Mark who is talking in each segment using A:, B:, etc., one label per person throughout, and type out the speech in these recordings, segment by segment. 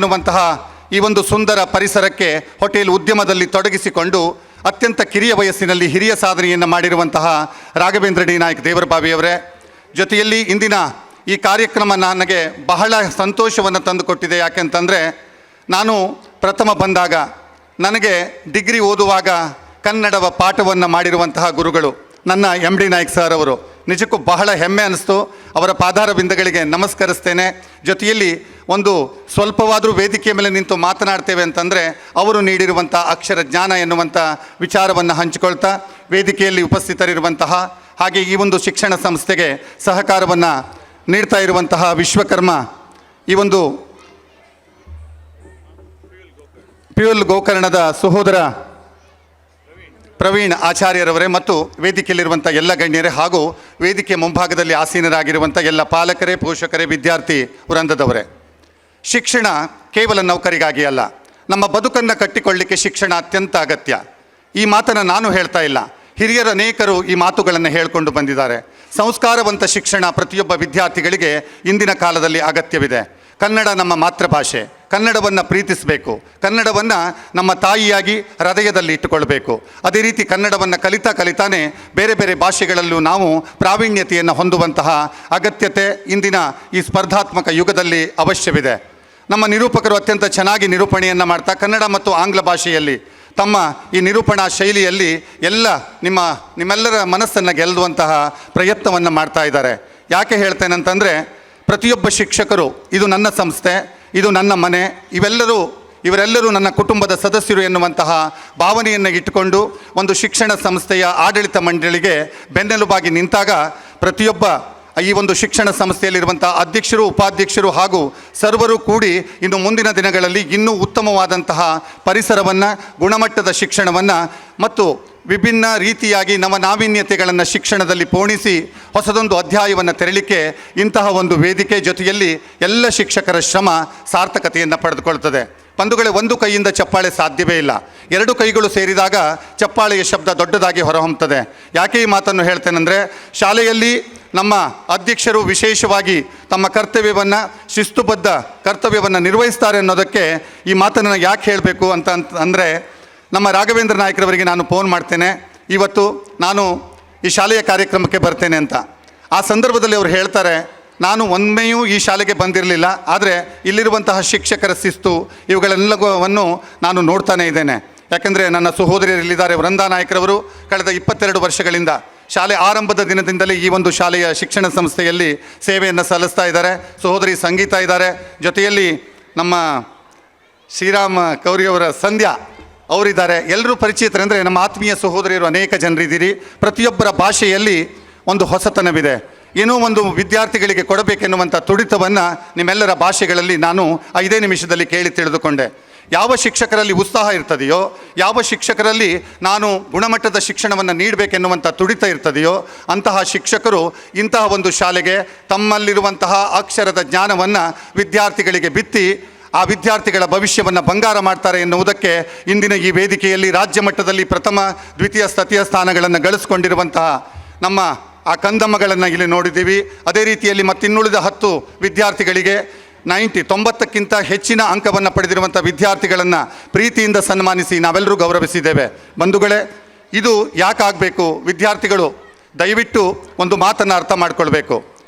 A: ಎನ್ನುವಂತಹ ಈ ಒಂದು ಸುಂದರ ಪರಿಸರಕ್ಕೆ ಹೋಟೆಲ್ ಉದ್ಯಮದಲ್ಲಿ ತೊಡಗಿಸಿಕೊಂಡು ಅತ್ಯಂತ ಕಿರಿಯ ವಯಸ್ಸಿನಲ್ಲಿ ಹಿರಿಯ ಸಾಧನೆಯನ್ನು ಮಾಡಿರುವಂತಹ ರಾಘವೇಂದ್ರ ಡಿ ನಾಯ್ಕ್ ದೇವರಬಾವಿಯವರೇ, ಜೊತೆಯಲ್ಲಿ ಇಂದಿನ ಈ ಕಾರ್ಯಕ್ರಮ ನನಗೆ ಬಹಳ ಸಂತೋಷವನ್ನು ತಂದುಕೊಟ್ಟಿದೆ. ಯಾಕೆಂತಂದರೆ ನಾನು ಪ್ರಥಮ ಬಂದಾಗ ನನಗೆ ಡಿಗ್ರಿ ಓದುವಾಗ ಕನ್ನಡವ ಪಾಠವನ್ನು ಮಾಡಿರುವಂತಹ ಗುರುಗಳು ನನ್ನ ಎಮ್ ಡಿ ನಾಯ್ಕ್ ಸರ್ ಅವರು. ನಿಜಕ್ಕೂ ಬಹಳ ಹೆಮ್ಮೆ ಅನ್ನಿಸ್ತು. ಅವರ ಪಾದಾರ ಬಿಂದಗಳಿಗೆ ನಮಸ್ಕರಿಸ್ತೇನೆ. ಜೊತೆಯಲ್ಲಿ ಒಂದು ಸ್ವಲ್ಪವಾದರೂ ವೇದಿಕೆಯ ಮೇಲೆ ನಿಂತು ಮಾತನಾಡ್ತೇವೆ ಅಂತಂದರೆ ಅವರು ನೀಡಿರುವಂಥ ಅಕ್ಷರ ಜ್ಞಾನ ಎನ್ನುವಂಥ ವಿಚಾರವನ್ನು ಹಂಚಿಕೊಳ್ತಾ ವೇದಿಕೆಯಲ್ಲಿ ಉಪಸ್ಥಿತರಿರುವಂತಹ ಹಾಗೆ ಈ ಒಂದು ಶಿಕ್ಷಣ ಸಂಸ್ಥೆಗೆ ಸಹಕಾರವನ್ನು ನೀಡ್ತಾ ಇರುವಂತಹ ವಿಶ್ವಕರ್ಮ ಈ ಒಂದು ಪ್ಯೂಲ್ ಗೋಕರ್ಣದ ಸಹೋದರ ಪ್ರವೀಣ್ ಆಚಾರ್ಯರವರೇ ಮತ್ತು ವೇದಿಕೆಯಲ್ಲಿರುವಂಥ ಎಲ್ಲ ಗಣ್ಯರೇ ಹಾಗೂ ವೇದಿಕೆ ಮುಂಭಾಗದಲ್ಲಿ ಆಸೀನರಾಗಿರುವಂಥ ಎಲ್ಲ ಪಾಲಕರೇ, ಪೋಷಕರೇ, ವಿದ್ಯಾರ್ಥಿ ವೃಂದದವರೇ, ಶಿಕ್ಷಣ ಕೇವಲ ನೌಕರಿಗಾಗಿ ಅಲ್ಲ, ನಮ್ಮ ಬದುಕನ್ನು ಕಟ್ಟಿಕೊಳ್ಳಲಿಕ್ಕೆ ಶಿಕ್ಷಣ ಅತ್ಯಂತ ಅಗತ್ಯ. ಈ ಮಾತನ್ನು ನಾನು ಹೇಳ್ತಾ ಇಲ್ಲ, ಹಿರಿಯರು ಅನೇಕರು ಈ ಮಾತುಗಳನ್ನು ಹೇಳಿಕೊಂಡು ಬಂದಿದ್ದಾರೆ. ಸಂಸ್ಕಾರವಂತ ಶಿಕ್ಷಣ ಪ್ರತಿಯೊಬ್ಬ ವಿದ್ಯಾರ್ಥಿಗಳಿಗೆ ಇಂದಿನ ಕಾಲದಲ್ಲಿ ಅಗತ್ಯವಿದೆ. ಕನ್ನಡ ನಮ್ಮ ಮಾತೃಭಾಷೆ, ಕನ್ನಡವನ್ನು ಪ್ರೀತಿಸಬೇಕು, ಕನ್ನಡವನ್ನು ನಮ್ಮ ತಾಯಿಯಾಗಿ ಹೃದಯದಲ್ಲಿ ಇಟ್ಟುಕೊಳ್ಬೇಕು. ಅದೇ ರೀತಿ ಕನ್ನಡವನ್ನು ಕಲಿತಾನೇ ಬೇರೆ ಬೇರೆ ಭಾಷೆಗಳಲ್ಲೂ ನಾವು ಪ್ರಾವೀಣ್ಯತೆಯನ್ನು ಹೊಂದುವಂತಹ ಅಗತ್ಯತೆ ಇಂದಿನ ಈ ಸ್ಪರ್ಧಾತ್ಮಕ ಯುಗದಲ್ಲಿ ಅವಶ್ಯವಿದೆ. ನಮ್ಮ ನಿರೂಪಕರು ಅತ್ಯಂತ ಚೆನ್ನಾಗಿ ನಿರೂಪಣೆಯನ್ನು ಮಾಡ್ತಾ ಕನ್ನಡ ಮತ್ತು ಆಂಗ್ಲ ಭಾಷೆಯಲ್ಲಿ ತಮ್ಮ ಈ ನಿರೂಪಣಾ ಶೈಲಿಯಲ್ಲಿ ನಿಮ್ಮೆಲ್ಲರ ಮನಸ್ಸನ್ನು ಗೆಲ್ಲುವಂತಹ ಪ್ರಯತ್ನವನ್ನು ಮಾಡ್ತಾ ಇದ್ದಾರೆ. ಯಾಕೆ ಹೇಳ್ತೇನೆಂತಂದರೆ, ಪ್ರತಿಯೊಬ್ಬ ಶಿಕ್ಷಕರು ಇದು ನನ್ನ ಸಂಸ್ಥೆ, ಇದು ನನ್ನ ಮನೆ, ಇವರೆಲ್ಲರೂ ನನ್ನ ಕುಟುಂಬದ ಸದಸ್ಯರು ಎನ್ನುವಂತಹ ಭಾವನೆಯನ್ನು ಇಟ್ಟುಕೊಂಡು ಒಂದು ಶಿಕ್ಷಣ ಸಂಸ್ಥೆಯ ಆಡಳಿತ ಮಂಡಳಿಗೆ ಬೆನ್ನೆಲುಬಾಗಿ ನಿಂತಾಗ ಪ್ರತಿಯೊಬ್ಬ ಈ ಒಂದು ಶಿಕ್ಷಣ ಸಂಸ್ಥೆಯಲ್ಲಿರುವಂಥ ಅಧ್ಯಕ್ಷರು, ಉಪಾಧ್ಯಕ್ಷರು ಹಾಗೂ ಸರ್ವರು ಕೂಡಿ ಇನ್ನು ಮುಂದಿನ ದಿನಗಳಲ್ಲಿ ಇನ್ನೂ ಉತ್ತಮವಾದಂತಹ ಪರಿಸರವನ್ನು, ಗುಣಮಟ್ಟದ ಶಿಕ್ಷಣವನ್ನು ಮತ್ತು ವಿಭಿನ್ನ ರೀತಿಯಾಗಿ ನಾವೀನ್ಯತೆಗಳನ್ನು ಶಿಕ್ಷಣದಲ್ಲಿ ಪೋಣಿಸಿ ಹೊಸದೊಂದು ಅಧ್ಯಾಯವನ್ನು ತೆರಳಿಕೆ ಇಂತಹ ಒಂದು ವೇದಿಕೆ ಜೊತೆಯಲ್ಲಿ ಎಲ್ಲ ಶಿಕ್ಷಕರ ಶ್ರಮ ಸಾರ್ಥಕತೆಯನ್ನು ಪಡೆದುಕೊಳ್ತದೆ. ಬಂಧುಗಳೇ, ಒಂದು ಕೈಯಿಂದ ಚಪ್ಪಾಳೆ ಸಾಧ್ಯವೇ ಇಲ್ಲ, ಎರಡು ಕೈಗಳು ಸೇರಿದಾಗ ಚಪ್ಪಾಳೆಯ ಶಬ್ದ ದೊಡ್ಡದಾಗಿ ಹೊರಹೊಮ್ಮುತ್ತದೆ. ಯಾಕೆ ಈ ಮಾತನ್ನು ಹೇಳ್ತೇನೆಂದರೆ, ಶಾಲೆಯಲ್ಲಿ ನಮ್ಮ ಅಧ್ಯಕ್ಷರು ವಿಶೇಷವಾಗಿ ತಮ್ಮ ಶಿಸ್ತುಬದ್ಧ ಕರ್ತವ್ಯವನ್ನು ನಿರ್ವಹಿಸ್ತಾರೆ ಅನ್ನೋದಕ್ಕೆ ಈ ಮಾತನ್ನು ಯಾಕೆ ಹೇಳಬೇಕು ಅಂದರೆ, ನಮ್ಮ ರಾಘವೇಂದ್ರ ನಾಯ್ಕರವರಿಗೆ ನಾನು ಫೋನ್ ಮಾಡ್ತೇನೆ, ಇವತ್ತು ನಾನು ಈ ಶಾಲೆಯ ಕಾರ್ಯಕ್ರಮಕ್ಕೆ ಬರ್ತೇನೆ ಅಂತ. ಆ ಸಂದರ್ಭದಲ್ಲಿ ಅವರು ಹೇಳ್ತಾರೆ, ನಾನು ಒಮ್ಮೆಯೂ ಈ ಶಾಲೆಗೆ ಬಂದಿರಲಿಲ್ಲ, ಆದರೆ ಇಲ್ಲಿರುವಂತಹ ಶಿಕ್ಷಕರ ಶಿಸ್ತು ಇವುಗಳೆಲ್ಲವನ್ನು ನಾನು ನೋಡ್ತಾನೇ ಇದ್ದೇನೆ. ಯಾಕೆಂದರೆ ನನ್ನ ಸಹೋದರಿಯರಿಲ್ಲಿದ್ದಾರೆ, ವೃಂದಾ ನಾಯ್ಕರವರು ಕಳೆದ 22 ವರ್ಷಗಳಿಂದ ಶಾಲೆ ಆರಂಭದ ದಿನದಿಂದಲೇ ಈ ಒಂದು ಶಾಲೆಯ ಶಿಕ್ಷಣ ಸಂಸ್ಥೆಯಲ್ಲಿ ಸೇವೆಯನ್ನು ಸಲ್ಲಿಸ್ತಾ ಇದ್ದಾರೆ. ಸಹೋದರಿ ಸಂಗೀತ ಇದ್ದಾರೆ, ಜೊತೆಯಲ್ಲಿ ನಮ್ಮ ಶ್ರೀರಾಮ ಕೌರಿಯವರ ಸಂಧ್ಯಾ ಅವರಿದ್ದಾರೆ. ಎಲ್ಲರೂ ಪರಿಚಿತರೆಂದರೆ ನಮ್ಮ ಆತ್ಮೀಯ ಸಹೋದರಿಯರು ಅನೇಕ ಜನರಿದ್ದೀರಿ. ಪ್ರತಿಯೊಬ್ಬರ ಭಾಷೆಯಲ್ಲಿ ಒಂದು ಹೊಸತನವಿದೆ. ಏನೋ ಒಂದು ವಿದ್ಯಾರ್ಥಿಗಳಿಗೆ ಕೊಡಬೇಕೆನ್ನುವಂಥ ತುಡಿತವನ್ನು ನಿಮ್ಮೆಲ್ಲರ ಭಾಷೆಗಳಲ್ಲಿ ನಾನು 5 ನಿಮಿಷದಲ್ಲಿ ಕೇಳಿ ತಿಳಿದುಕೊಂಡೆ. ಯಾವ ಶಿಕ್ಷಕರಲ್ಲಿ ಉತ್ಸಾಹ ಇರ್ತದೆಯೋ, ಯಾವ ಶಿಕ್ಷಕರಲ್ಲಿ ನಾನು ಗುಣಮಟ್ಟದ ಶಿಕ್ಷಣವನ್ನು ನೀಡಬೇಕೆನ್ನುವಂಥ ತುಡಿತ ಇರ್ತದೆಯೋ ಅಂತಹ ಶಿಕ್ಷಕರು ಇಂತಹ ಒಂದು ಶಾಲೆಗೆ ತಮ್ಮಲ್ಲಿರುವಂತಹ ಅಕ್ಷರದ ಜ್ಞಾನವನ್ನು ವಿದ್ಯಾರ್ಥಿಗಳಿಗೆ ಬಿತ್ತಿ ಆ ವಿದ್ಯಾರ್ಥಿಗಳ ಭವಿಷ್ಯವನ್ನು ಬಂಗಾರ ಮಾಡ್ತಾರೆ ಎನ್ನುವುದಕ್ಕೆ ಇಂದಿನ ಈ ವೇದಿಕೆಯಲ್ಲಿ ರಾಜ್ಯ ಮಟ್ಟದಲ್ಲಿ ಪ್ರಥಮ, ದ್ವಿತೀಯ, ತೃತೀಯ ಸ್ಥಾನಗಳನ್ನು ಗಳಿಸ್ಕೊಂಡಿರುವಂತಹ ನಮ್ಮ ಆ ಕಂದಮ್ಮಗಳನ್ನು ಇಲ್ಲಿ ನೋಡಿದ್ದೀವಿ. ಅದೇ ರೀತಿಯಲ್ಲಿ ಮತ್ತಿನ್ನುಳಿದ 10 ವಿದ್ಯಾರ್ಥಿಗಳಿಗೆ 90ಕ್ಕಿಂತ ಹೆಚ್ಚಿನ ಅಂಕವನ್ನು ಪಡೆದಿರುವಂಥ ವಿದ್ಯಾರ್ಥಿಗಳನ್ನು ಪ್ರೀತಿಯಿಂದ ಸನ್ಮಾನಿಸಿ ನಾವೆಲ್ಲರೂ ಗೌರವಿಸಿದ್ದೇವೆ. ಬಂಧುಗಳೇ, ಇದು ಯಾಕಾಗಬೇಕು? ವಿದ್ಯಾರ್ಥಿಗಳು ದಯವಿಟ್ಟು ಒಂದು ಮಾತನ್ನು ಅರ್ಥ ಮಾಡಿಕೊಳ್ಬೇಕು.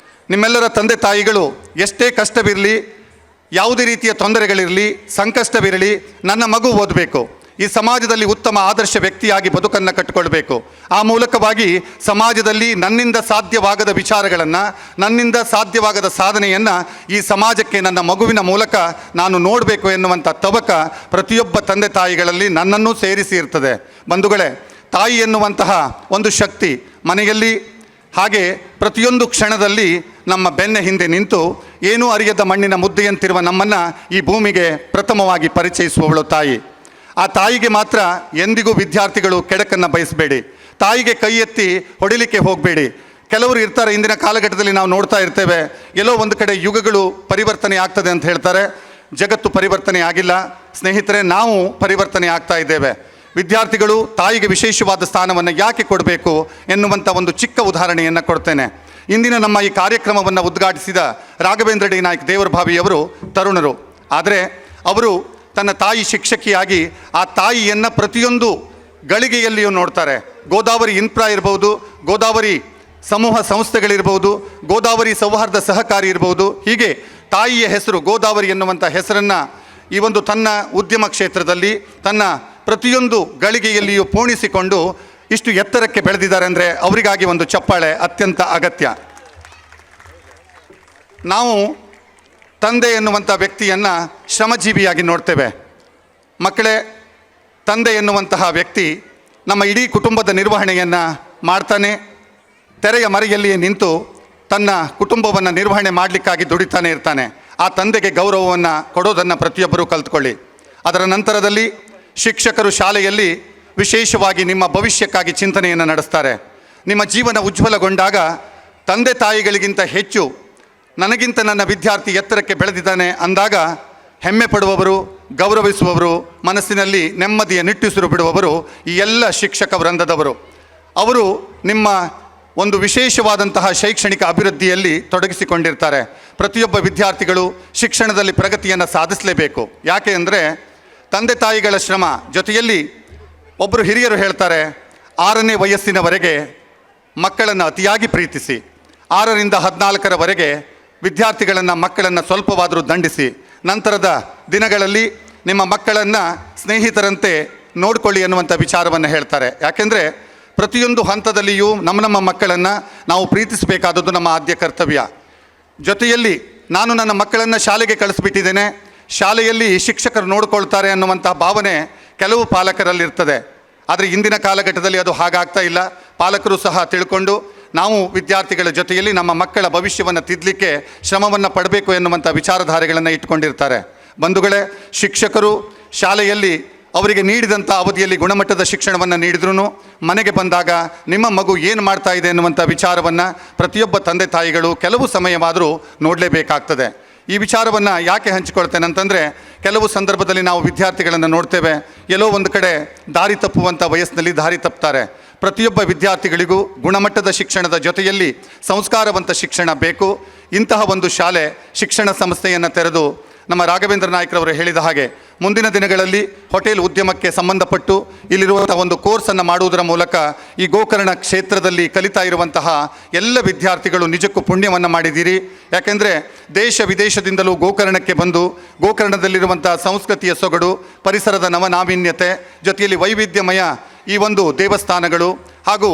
A: ನಿಮ್ಮೆಲ್ಲರ ತಂದೆ ತಾಯಿಗಳು ಎಷ್ಟೇ ಕಷ್ಟವಿರಲಿ, ಯಾವುದೇ ರೀತಿಯ ತೊಂದರೆಗಳಿರಲಿ, ಸಂಕಷ್ಟವಿರಲಿ, ನನ್ನ ಮಗು ಓದಬೇಕು, ಈ ಸಮಾಜದಲ್ಲಿ ಉತ್ತಮ ಆದರ್ಶ ವ್ಯಕ್ತಿಯಾಗಿ ಬದುಕನ್ನು ಕಟ್ಟಿಕೊಳ್ಬೇಕು, ಆ ಮೂಲಕವಾಗಿ ಸಮಾಜದಲ್ಲಿ ನನ್ನಿಂದ ಸಾಧ್ಯವಾಗದ ವಿಚಾರಗಳನ್ನು, ನನ್ನಿಂದ ಸಾಧ್ಯವಾಗದ ಸಾಧನೆಯನ್ನು ಈ ಸಮಾಜಕ್ಕೆ ನನ್ನ ಮಗುವಿನ ಮೂಲಕ ನಾನು ನೋಡಬೇಕು ಎನ್ನುವಂಥ ತವಕ ಪ್ರತಿಯೊಬ್ಬ ತಂದೆ ತಾಯಿಗಳಲ್ಲಿ ನನ್ನನ್ನೂ ಸೇರಿಸಿ ಇರ್ತದೆ. ಬಂಧುಗಳೇ, ತಾಯಿ ಎನ್ನುವಂತಹ ಒಂದು ಶಕ್ತಿ ಮನೆಯಲ್ಲಿ ಹಾಗೆ ಪ್ರತಿಯೊಂದು ಕ್ಷಣದಲ್ಲಿ ನಮ್ಮ ಬೆನ್ನ ಹಿಂದೆ ನಿಂತು ಏನೂ ಅರಿಯದ ಮಣ್ಣಿನ ಮುದ್ದೆಯಂತಿರುವ ನಮ್ಮನ್ನು ಈ ಭೂಮಿಗೆ ಪ್ರಥಮವಾಗಿ ಪರಿಚಯಿಸುವವಳು ತಾಯಿ. ಆ ತಾಯಿಗೆ ಮಾತ್ರ ಎಂದಿಗೂ ವಿದ್ಯಾರ್ಥಿಗಳು ಕೆಡಕನ್ನು ಬಯಸಬೇಡಿ, ತಾಯಿಗೆ ಕೈ ಎತ್ತಿ ಹೊಡಿಲಿಕ್ಕೆ ಹೋಗಬೇಡಿ. ಕೆಲವರು ಇರ್ತಾರೆ, ಇಂದಿನ ಕಾಲಘಟ್ಟದಲ್ಲಿ ನಾವು ನೋಡ್ತಾ ಇರ್ತೇವೆ, ಎಲ್ಲೋ ಒಂದು ಕಡೆ ಯುಗಗಳು ಪರಿವರ್ತನೆ ಆಗ್ತದೆ ಅಂತ ಹೇಳ್ತಾರೆ. ಜಗತ್ತು ಪರಿವರ್ತನೆ ಆಗಿಲ್ಲ ಸ್ನೇಹಿತರೆ, ನಾವು ಪರಿವರ್ತನೆ ಆಗ್ತಾ ಇದ್ದೇವೆ. ವಿದ್ಯಾರ್ಥಿಗಳು ತಾಯಿಗೆ ವಿಶೇಷವಾದ ಸ್ಥಾನವನ್ನು ಯಾಕೆ ಕೊಡಬೇಕು ಎನ್ನುವಂಥ ಒಂದು ಚಿಕ್ಕ ಉದಾಹರಣೆಯನ್ನು ಕೊಡ್ತೇನೆ. ಇಂದಿನ ನಮ್ಮ ಈ ಕಾರ್ಯಕ್ರಮವನ್ನು ಉದ್ಘಾಟಿಸಿದ ರಾಘವೇಂದ್ರ ಡಿ ನಾಯ್ಕ್ ದೇವರಬಾವಿಯವರು ತರುಣರು. ಆದರೆ ಅವರು ತನ್ನ ತಾಯಿ ಶಿಕ್ಷಕಿಯಾಗಿ ಆ ತಾಯಿಯನ್ನು ಪ್ರತಿಯೊಂದು ಗಳಿಗೆಯಲ್ಲಿಯೂ ನೋಡ್ತಾರೆ. ಗೋದಾವರಿ ಇನ್ಫ್ರಾ ಇರ್ಬೋದು, ಗೋದಾವರಿ ಸಮೂಹ ಸಂಸ್ಥೆಗಳಿರ್ಬೋದು, ಗೋದಾವರಿ ಸೌಹಾರ್ದ ಸಹಕಾರಿ ಇರ್ಬೋದು. ಹೀಗೆ ತಾಯಿಯ ಹೆಸರು ಗೋದಾವರಿ ಎನ್ನುವಂಥ ಹೆಸರನ್ನು ಈ ಒಂದು ತನ್ನ ಉದ್ಯಮ ಕ್ಷೇತ್ರದಲ್ಲಿ ತನ್ನ ಪ್ರತಿಯೊಂದು ಗಳಿಗೆಯಲ್ಲಿಯೂ ಪೋಣಿಸಿಕೊಂಡು ಇಷ್ಟು ಎತ್ತರಕ್ಕೆ ಬೆಳೆದಿದ್ದಾರೆ ಅಂದರೆ ಅವರಿಗಾಗಿ ಒಂದು ಚಪ್ಪಾಳೆ ಅತ್ಯಂತ ಅಗತ್ಯ. ನಾವು ತಂದೆ ಎನ್ನುವಂಥ ವ್ಯಕ್ತಿಯನ್ನು ಶ್ರಮಜೀವಿಯಾಗಿ ನೋಡ್ತೇವೆ. ಮಕ್ಕಳೇ, ತಂದೆ ಎನ್ನುವಂತಹ ವ್ಯಕ್ತಿ ನಮ್ಮ ಇಡೀ ಕುಟುಂಬದ ನಿರ್ವಹಣೆಯನ್ನು ಮಾಡ್ತಾನೆ. ತೆರೆಯ ಮರೆಯಲ್ಲಿಯೇ ನಿಂತು ತನ್ನ ಕುಟುಂಬವನ್ನು ನಿರ್ವಹಣೆ ಮಾಡಲಿಕ್ಕಾಗಿ ದುಡಿತಾನೆ ಇರ್ತಾನೆ. ಆ ತಂದೆಗೆ ಗೌರವವನ್ನು ಕೊಡೋದನ್ನು ಪ್ರತಿಯೊಬ್ಬರೂ ಕಲ್ತ್ಕೊಳ್ಳಿ. ಅದರ ನಂತರದಲ್ಲಿ ಶಿಕ್ಷಕರು ಶಾಲೆಯಲ್ಲಿ ವಿಶೇಷವಾಗಿ ನಿಮ್ಮ ಭವಿಷ್ಯಕ್ಕಾಗಿ ಚಿಂತನೆಯನ್ನು ನಡೆಸ್ತಾರೆ. ನಿಮ್ಮ ಜೀವನ ಉಜ್ವಲಗೊಂಡಾಗ ತಂದೆ ತಾಯಿಗಳಿಗಿಂತ ಹೆಚ್ಚು ನನಗಿಂತ ನನ್ನ ವಿದ್ಯಾರ್ಥಿ ಎತ್ತರಕ್ಕೆ ಬೆಳೆದಿದ್ದಾನೆ ಅಂದಾಗ ಹೆಮ್ಮೆ ಪಡುವವರು, ಗೌರವಿಸುವವರು, ಮನಸ್ಸಿನಲ್ಲಿ ನೆಮ್ಮದಿಯ ನಿಟ್ಟುಸಿರು ಬಿಡುವವರು ಈ ಎಲ್ಲ ಶಿಕ್ಷಕ ವೃಂದದವರು. ಅವರು ನಿಮ್ಮ ಒಂದು ವಿಶೇಷವಾದಂತಹ ಶೈಕ್ಷಣಿಕ ಅಭಿವೃದ್ಧಿಯಲ್ಲಿ ತೊಡಗಿಸಿಕೊಂಡಿರ್ತಾರೆ. ಪ್ರತಿಯೊಬ್ಬ ವಿದ್ಯಾರ್ಥಿಗಳು ಶಿಕ್ಷಣದಲ್ಲಿ ಪ್ರಗತಿಯನ್ನು ಸಾಧಿಸಲೇಬೇಕು. ಯಾಕೆ ಅಂದರೆ ತಂದೆ ತಾಯಿಗಳ ಶ್ರಮ ಜೊತೆಯಲ್ಲಿ ಒಬ್ಬರು ಹಿರಿಯರು ಹೇಳ್ತಾರೆ, 6ನೇ ವಯಸ್ಸಿನವರೆಗೆ ಮಕ್ಕಳನ್ನು ಅತಿಯಾಗಿ ಪ್ರೀತಿಸಿ, 6ರಿಂದ 14ರವರೆಗೆ ವಿದ್ಯಾರ್ಥಿಗಳನ್ನು ಮಕ್ಕಳನ್ನು ಸ್ವಲ್ಪವಾದರೂ ದಂಡಿಸಿ, ನಂತರದ ದಿನಗಳಲ್ಲಿ ನಿಮ್ಮ ಮಕ್ಕಳನ್ನು ಸ್ನೇಹಿತರಂತೆ ನೋಡಿಕೊಳ್ಳಿ ಎನ್ನುವಂಥ ವಿಚಾರವನ್ನು ಹೇಳ್ತಾರೆ. ಯಾಕೆಂದರೆ ಪ್ರತಿಯೊಂದು ಹಂತದಲ್ಲಿಯೂ ನಮ್ಮ ಮಕ್ಕಳನ್ನು ನಾವು ಪ್ರೀತಿಸಬೇಕಾದದ್ದು ನಮ್ಮ ಆದ್ಯ ಕರ್ತವ್ಯ. ಜೊತೆಯಲ್ಲಿ ನಾನು ನನ್ನ ಮಕ್ಕಳನ್ನು ಶಾಲೆಗೆ ಕಳಿಸ್ಬಿಟ್ಟಿದ್ದೇನೆ, ಶಾಲೆಯಲ್ಲಿ ಶಿಕ್ಷಕರು ನೋಡಿಕೊಳ್ತಾರೆ ಅನ್ನುವಂಥ ಭಾವನೆ ಕೆಲವು ಪಾಲಕರಲ್ಲಿರ್ತದೆ. ಆದರೆ ಇಂದಿನ ಕಾಲಘಟ್ಟದಲ್ಲಿ ಅದು ಹಾಗಾಗ್ತಾ ಇಲ್ಲ. ಪಾಲಕರು ಸಹ ತಿಳ್ಕೊಂಡು ನಾವು ವಿದ್ಯಾರ್ಥಿಗಳ ಜೊತೆಯಲ್ಲಿ ನಮ್ಮ ಮಕ್ಕಳ ಭವಿಷ್ಯವನ್ನು ತಿದ್ದಲಿಕ್ಕೆ ಶ್ರಮವನ್ನು ಪಡಬೇಕು ಎನ್ನುವಂಥ ವಿಚಾರಧಾರೆಗಳನ್ನು ಇಟ್ಕೊಂಡಿರ್ತಾರೆ. ಬಂಧುಗಳೇ, ಶಿಕ್ಷಕರು ಶಾಲೆಯಲ್ಲಿ ಅವರಿಗೆ ನೀಡಿದಂಥ ಅವಧಿಯಲ್ಲಿ ಗುಣಮಟ್ಟದ ಶಿಕ್ಷಣವನ್ನು ನೀಡಿದ್ರೂ ಮನೆಗೆ ಬಂದಾಗ ನಿಮ್ಮ ಮಗು ಏನು ಮಾಡ್ತಾ ಇದೆ ಎನ್ನುವಂಥ ವಿಚಾರವನ್ನು ಪ್ರತಿಯೊಬ್ಬ ತಂದೆ ತಾಯಿಗಳು ಕೆಲವು ಸಮಯವಾದರೂ ನೋಡಲೇಬೇಕಾಗ್ತದೆ. ಈ ವಿಚಾರವನ್ನು ಯಾಕೆ ಹಂಚಿಕೊಳ್ತೇನೆ ಅಂತಂದರೆ, ಕೆಲವು ಸಂದರ್ಭದಲ್ಲಿ ನಾವು ವಿದ್ಯಾರ್ಥಿಗಳನ್ನು ನೋಡ್ತೇವೆ, ಎಲ್ಲೋ ಒಂದು ಕಡೆ ದಾರಿ ತಪ್ಪುವಂಥ ವಯಸ್ಸಿನಲ್ಲಿ ದಾರಿ ತಪ್ಪುತ್ತಾರೆ. ಪ್ರತಿಯೊಬ್ಬ ವಿದ್ಯಾರ್ಥಿಗಳಿಗೂ ಗುಣಮಟ್ಟದ ಶಿಕ್ಷಣದ ಜೊತೆಯಲ್ಲಿ ಸಂಸ್ಕಾರವಂತ ಶಿಕ್ಷಣ ಬೇಕು. ಇಂತಹ ಒಂದು ಶಾಲೆ ಶಿಕ್ಷಣ ಸಂಸ್ಥೆಯನ್ನು ತೆರೆದು ನಮ್ಮ ರಾಘವೇಂದ್ರ ನಾಯ್ಕರವರು ಹೇಳಿದ ಹಾಗೆ ಮುಂದಿನ ದಿನಗಳಲ್ಲಿ ಹೋಟೆಲ್ ಉದ್ಯಮಕ್ಕೆ ಸಂಬಂಧಪಟ್ಟು ಇಲ್ಲಿರುವಂಥ ಒಂದು ಕೋರ್ಸನ್ನು ಮಾಡುವುದರ ಮೂಲಕ ಈ ಗೋಕರ್ಣ ಕ್ಷೇತ್ರದಲ್ಲಿ ಕಲಿತಾ ಇರುವಂತಹ ಎಲ್ಲ ವಿದ್ಯಾರ್ಥಿಗಳು ನಿಜಕ್ಕೂ ಪುಣ್ಯವನ್ನು ಮಾಡಿದ್ದೀರಿ. ಯಾಕೆಂದರೆ ದೇಶ ವಿದೇಶದಿಂದಲೂ ಗೋಕರ್ಣಕ್ಕೆ ಬಂದು ಗೋಕರ್ಣದಲ್ಲಿರುವಂಥ ಸಂಸ್ಕೃತಿಯ ಸೊಗಡು, ಪರಿಸರದ ನವನಾವೀನ್ಯತೆ, ಜೊತೆಯಲ್ಲಿ ವೈವಿಧ್ಯಮಯ ಈ ಒಂದು ದೇವಸ್ಥಾನಗಳು ಹಾಗೂ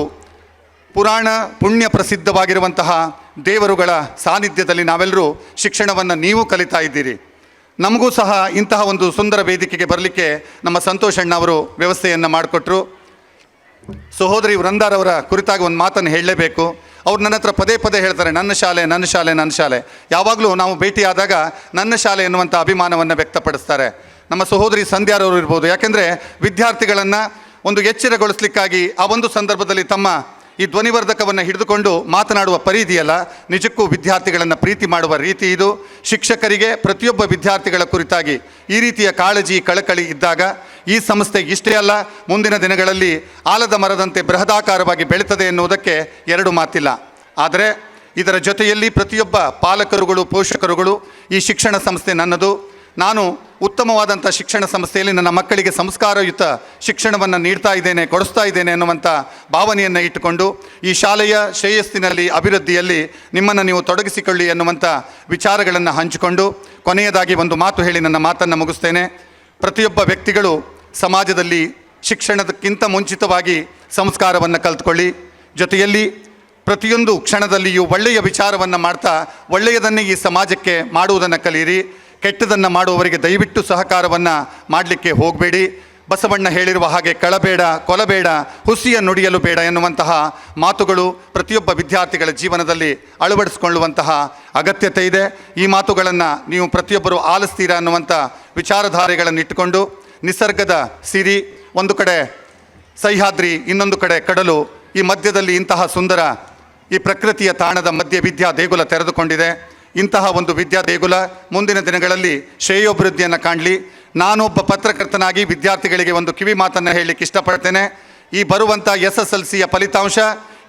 A: ಪುರಾಣ ಪುಣ್ಯ ಪ್ರಸಿದ್ಧವಾಗಿರುವಂತಹ ದೇವರುಗಳ ಸಾನ್ನಿಧ್ಯದಲ್ಲಿ ನಾವೆಲ್ಲರೂ ಶಿಕ್ಷಣವನ್ನು ನೀವು ಕಲಿತಾ ಇದ್ದೀರಿ. ನಮಗೂ ಸಹ ಇಂತಹ ಒಂದು ಸುಂದರ ವೇದಿಕೆಗೆ ಬರಲಿಕ್ಕೆ ನಮ್ಮ ಸಂತೋಷ್ ಅಣ್ಣ ಅವರು ವ್ಯವಸ್ಥೆಯನ್ನು ಮಾಡಿಕೊಟ್ರು. ಸಹೋದರಿ ವೃಂದಾರವರ ಕುರಿತಾಗಿ ಒಂದು ಮಾತನ್ನು ಹೇಳಲೇಬೇಕು. ಅವ್ರು ನನ್ನ ಹತ್ರ ಪದೇ ಪದೇ ಹೇಳ್ತಾರೆ, ನನ್ನ ಶಾಲೆ ನನ್ನ ಶಾಲೆ ನನ್ನ ಶಾಲೆ. ಯಾವಾಗಲೂ ನಾವು ಭೇಟಿಯಾದಾಗ ನನ್ನ ಶಾಲೆ ಎನ್ನುವಂಥ ಅಭಿಮಾನವನ್ನು ವ್ಯಕ್ತಪಡಿಸ್ತಾರೆ. ನಮ್ಮ ಸಹೋದರಿ ಸಂಧ್ಯಾರವರು ಇರ್ಬೋದು. ಯಾಕೆಂದರೆ ವಿದ್ಯಾರ್ಥಿಗಳನ್ನು ಒಂದು ಎಚ್ಚರಗೊಳಿಸಲಿಕ್ಕಾಗಿ ಆ ಒಂದು ಸಂದರ್ಭದಲ್ಲಿ ತಮ್ಮ ಈ ಧ್ವನಿವರ್ಧಕವನ್ನು ಹಿಡಿದುಕೊಂಡು ಮಾತನಾಡುವ ಪರಿ ಇದೆಯಲ್ಲ, ನಿಜಕ್ಕೂ ವಿದ್ಯಾರ್ಥಿಗಳನ್ನು ಪ್ರೀತಿ ಮಾಡುವ ರೀತಿ ಇದು. ಶಿಕ್ಷಕರಿಗೆ ಪ್ರತಿಯೊಬ್ಬ ವಿದ್ಯಾರ್ಥಿಗಳ ಕುರಿತಾಗಿ ಈ ರೀತಿಯ ಕಾಳಜಿ ಕಳಕಳಿ ಇದ್ದಾಗ ಈ ಸಂಸ್ಥೆ ಇಷ್ಟೇ ಅಲ್ಲ, ಮುಂದಿನ ದಿನಗಳಲ್ಲಿ ಆಲದ ಮರದಂತೆ ಬೃಹದಾಕಾರವಾಗಿ ಬೆಳೀತದೆ ಎನ್ನುವುದಕ್ಕೆ ಎರಡು ಮಾತಿಲ್ಲ. ಆದರೆ ಇದರ ಜೊತೆಯಲ್ಲಿ ಪ್ರತಿಯೊಬ್ಬ ಪಾಲಕರುಗಳು, ಪೋಷಕರುಗಳು ಈ ಶಿಕ್ಷಣ ಸಂಸ್ಥೆ ನನ್ನದು, ನಾನು ಉತ್ತಮವಾದಂಥ ಶಿಕ್ಷಣ ಸಂಸ್ಥೆಯಲ್ಲಿ ನನ್ನ ಮಕ್ಕಳಿಗೆ ಸಂಸ್ಕಾರಯುತ ಶಿಕ್ಷಣವನ್ನು ನೀಡ್ತಾ ಇದ್ದೇನೆ, ಕೊಡಿಸ್ತಾ ಇದ್ದೇನೆ ಅನ್ನುವಂಥ ಭಾವನೆಯನ್ನು ಇಟ್ಟುಕೊಂಡು ಈ ಶಾಲೆಯ ಶ್ರೇಯಸ್ಸಿನಲ್ಲಿ, ಅಭಿವೃದ್ಧಿಯಲ್ಲಿ ನಿಮ್ಮನ್ನು ನೀವು ತೊಡಗಿಸಿಕೊಳ್ಳಿ ಎನ್ನುವಂಥ ವಿಚಾರಗಳನ್ನು ಹಂಚಿಕೊಂಡು ಕೊನೆಯದಾಗಿ ಒಂದು ಮಾತು ಹೇಳಿ ನನ್ನ ಮಾತನ್ನು ಮುಗಿಸ್ತೇನೆ. ಪ್ರತಿಯೊಬ್ಬ ವ್ಯಕ್ತಿಗಳು ಸಮಾಜದಲ್ಲಿ ಶಿಕ್ಷಣದಕ್ಕಿಂತ ಮುಂಚಿತವಾಗಿ ಸಂಸ್ಕಾರವನ್ನು ಕಲ್ತ್ಕೊಳ್ಳಿ. ಜೊತೆಯಲ್ಲಿ ಪ್ರತಿಯೊಂದು ಕ್ಷಣದಲ್ಲಿಯೂ ಒಳ್ಳೆಯ ವಿಚಾರವನ್ನು ಮಾಡ್ತಾ ಒಳ್ಳೆಯದನ್ನೇ ಈ ಸಮಾಜಕ್ಕೆ ಮಾಡುವುದನ್ನು ಕಲಿಯಿರಿ. ಕೆಟ್ಟದನ್ನು ಮಾಡುವವರಿಗೆ ದಯವಿಟ್ಟು ಸಹಕಾರವನ್ನು ಮಾಡಲಿಕ್ಕೆ ಹೋಗಬೇಡಿ. ಬಸವಣ್ಣ ಹೇಳಿರುವ ಹಾಗೆ ಕಳಬೇಡ, ಕೊಲಬೇಡ, ಹುಸಿಯ ನುಡಿಯಲು ಬೇಡ ಎನ್ನುವಂತಹ ಮಾತುಗಳು ಪ್ರತಿಯೊಬ್ಬ ವಿದ್ಯಾರ್ಥಿಗಳ ಜೀವನದಲ್ಲಿ ಅಳವಡಿಸಿಕೊಳ್ಳುವಂತಹ ಅಗತ್ಯತೆ ಇದೆ. ಈ ಮಾತುಗಳನ್ನು ನೀವು ಪ್ರತಿಯೊಬ್ಬರು ಆಲಿಸ್ತೀರಾ ಅನ್ನುವಂಥ ವಿಚಾರಧಾರೆಗಳನ್ನು ಇಟ್ಟುಕೊಂಡು ನಿಸರ್ಗದ ಸಿರಿ, ಒಂದು ಕಡೆ ಸಹ್ಯಾದ್ರಿ, ಇನ್ನೊಂದು ಕಡೆ ಕಡಲು, ಈ ಮಧ್ಯದಲ್ಲಿ ಇಂತಹ ಸುಂದರ ಈ ಪ್ರಕೃತಿಯ ತಾಣದ ಮಧ್ಯೆ ವಿದ್ಯಾ ದೇಗುಲ ತೆರೆದುಕೊಂಡಿದೆ. ಇಂತಹ ಒಂದು ವಿದ್ಯಾ ದೇಗುಲ ಮುಂದಿನ ದಿನಗಳಲ್ಲಿ ಶ್ರೇಯೋಭಿವೃದ್ಧಿಯನ್ನು ಕಾಣಲಿ. ನಾನೊಬ್ಬ ಪತ್ರಕರ್ತನಾಗಿ ವಿದ್ಯಾರ್ಥಿಗಳಿಗೆ ಒಂದು ಕಿವಿ ಮಾತನ್ನು ಹೇಳಲಿಕ್ಕೆ ಇಷ್ಟಪಡ್ತೇನೆ. ಈ ಬರುವಂಥ SSLCಯ ಫಲಿತಾಂಶ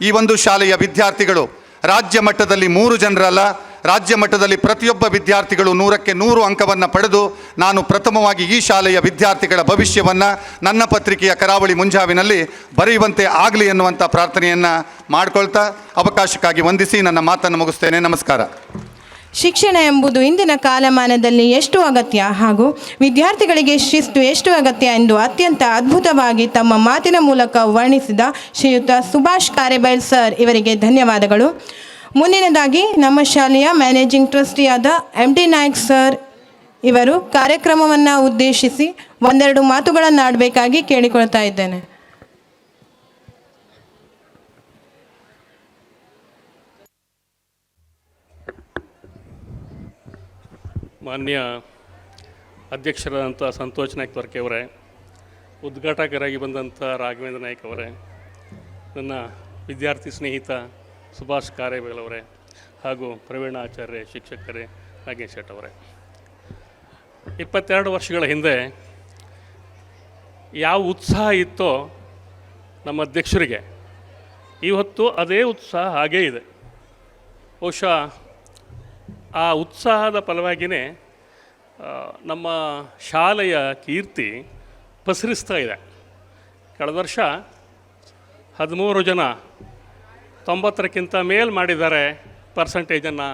A: ಈ ಒಂದು ಶಾಲೆಯ ವಿದ್ಯಾರ್ಥಿಗಳು ರಾಜ್ಯ ಮಟ್ಟದಲ್ಲಿ 3 ಜನರಲ್ಲ, ರಾಜ್ಯ ಮಟ್ಟದಲ್ಲಿ ಪ್ರತಿಯೊಬ್ಬ ವಿದ್ಯಾರ್ಥಿಗಳು 100ಕ್ಕೆ 100 ಅಂಕವನ್ನು ಪಡೆದು ನಾನು ಪ್ರಥಮವಾಗಿ ಈ ಶಾಲೆಯ ವಿದ್ಯಾರ್ಥಿಗಳ ಭವಿಷ್ಯವನ್ನು ನನ್ನ ಪತ್ರಿಕೆಯ ಕರಾವಳಿ ಮುಂಜಾವಿನಲ್ಲಿ ಬರೆಯುವಂತೆ ಆಗಲಿ ಎನ್ನುವಂಥ ಪ್ರಾರ್ಥನೆಯನ್ನು ಮಾಡಿಕೊಳ್ತಾ ಅವಕಾಶಕ್ಕಾಗಿ ವಂದಿಸಿ ನನ್ನ ಮಾತನ್ನು ಮುಗಿಸ್ತೇನೆ. ನಮಸ್ಕಾರ.
B: ಶಿಕ್ಷಣ ಎಂಬುದು ಇಂದಿನ ಕಾಲಮಾನದಲ್ಲಿ ಎಷ್ಟು ಅಗತ್ಯ ಹಾಗೂ ವಿದ್ಯಾರ್ಥಿಗಳಿಗೆ ಶಿಸ್ತು ಎಷ್ಟು ಅಗತ್ಯ ಎಂದು ಅತ್ಯಂತ ಅದ್ಭುತವಾಗಿ ತಮ್ಮ ಮಾತಿನ ಮೂಲಕ ವರ್ಣಿಸಿದ ಶ್ರೀಯುತ ಸುಭಾಷ್ ಕಾರೇಬೈಲ್ ಸರ್ ಇವರಿಗೆ ಧನ್ಯವಾದಗಳು. ಮುಂದಿನದಾಗಿ ನಮ್ಮ ಶಾಲೆಯ ಮ್ಯಾನೇಜಿಂಗ್ ಟ್ರಸ್ಟಿಯಾದ MD ನಾಯಕ್ ಸರ್ ಇವರು ಕಾರ್ಯಕ್ರಮವನ್ನು ಉದ್ದೇಶಿಸಿ ಒಂದೆರಡು ಮಾತುಗಳನ್ನು ಆಡಬೇಕಾಗಿ ಕೇಳಿಕೊಳ್ತಾ ಇದ್ದೇನೆ.
C: ಮಾನ್ಯ ಅಧ್ಯಕ್ಷರಾದಂಥ ಸಂತೋಷ್ ನಾಯ್ಕ್ ತ್ವರ್ಕೆ ಅವರೇ, ಉದ್ಘಾಟಕರಾಗಿ ಬಂದಂಥ ರಾಘವೇಂದ್ರ ನಾಯ್ಕ್ ಅವರೇ, ನನ್ನ ವಿದ್ಯಾರ್ಥಿ ಸ್ನೇಹಿತ ಸುಭಾಷ್ ಕಾರೇಬೈಲ್ ಅವರೇ ಹಾಗೂ ಪ್ರವೀಣ ಆಚಾರ್ಯ ಶಿಕ್ಷಕರೇ, ನಾಗೇಶ್ ಶೆಟ್ ಅವರೇ, 22 ವರ್ಷಗಳ ಹಿಂದೆ ಯಾವ ಉತ್ಸಾಹ ಇತ್ತೋ ನಮ್ಮ ಅಧ್ಯಕ್ಷರಿಗೆ ಇವತ್ತು ಅದೇ ಉತ್ಸಾಹ ಹಾಗೇ ಇದೆ. ಬಹುಶಃ ಆ ಉತ್ಸಾಹದ ಫಲವಾಗಿಯೇ ನಮ್ಮ ಶಾಲೆಯ ಕೀರ್ತಿ ಪಸರಿಸ್ತಾ ಇದೆ. ಕಳೆದ ವರ್ಷ 13 ಜನ 90ಕ್ಕಿಂತ ಮೇಲ್ ಮಾಡಿದ್ದಾರೆ ಪರ್ಸಂಟೇಜನ್ನು.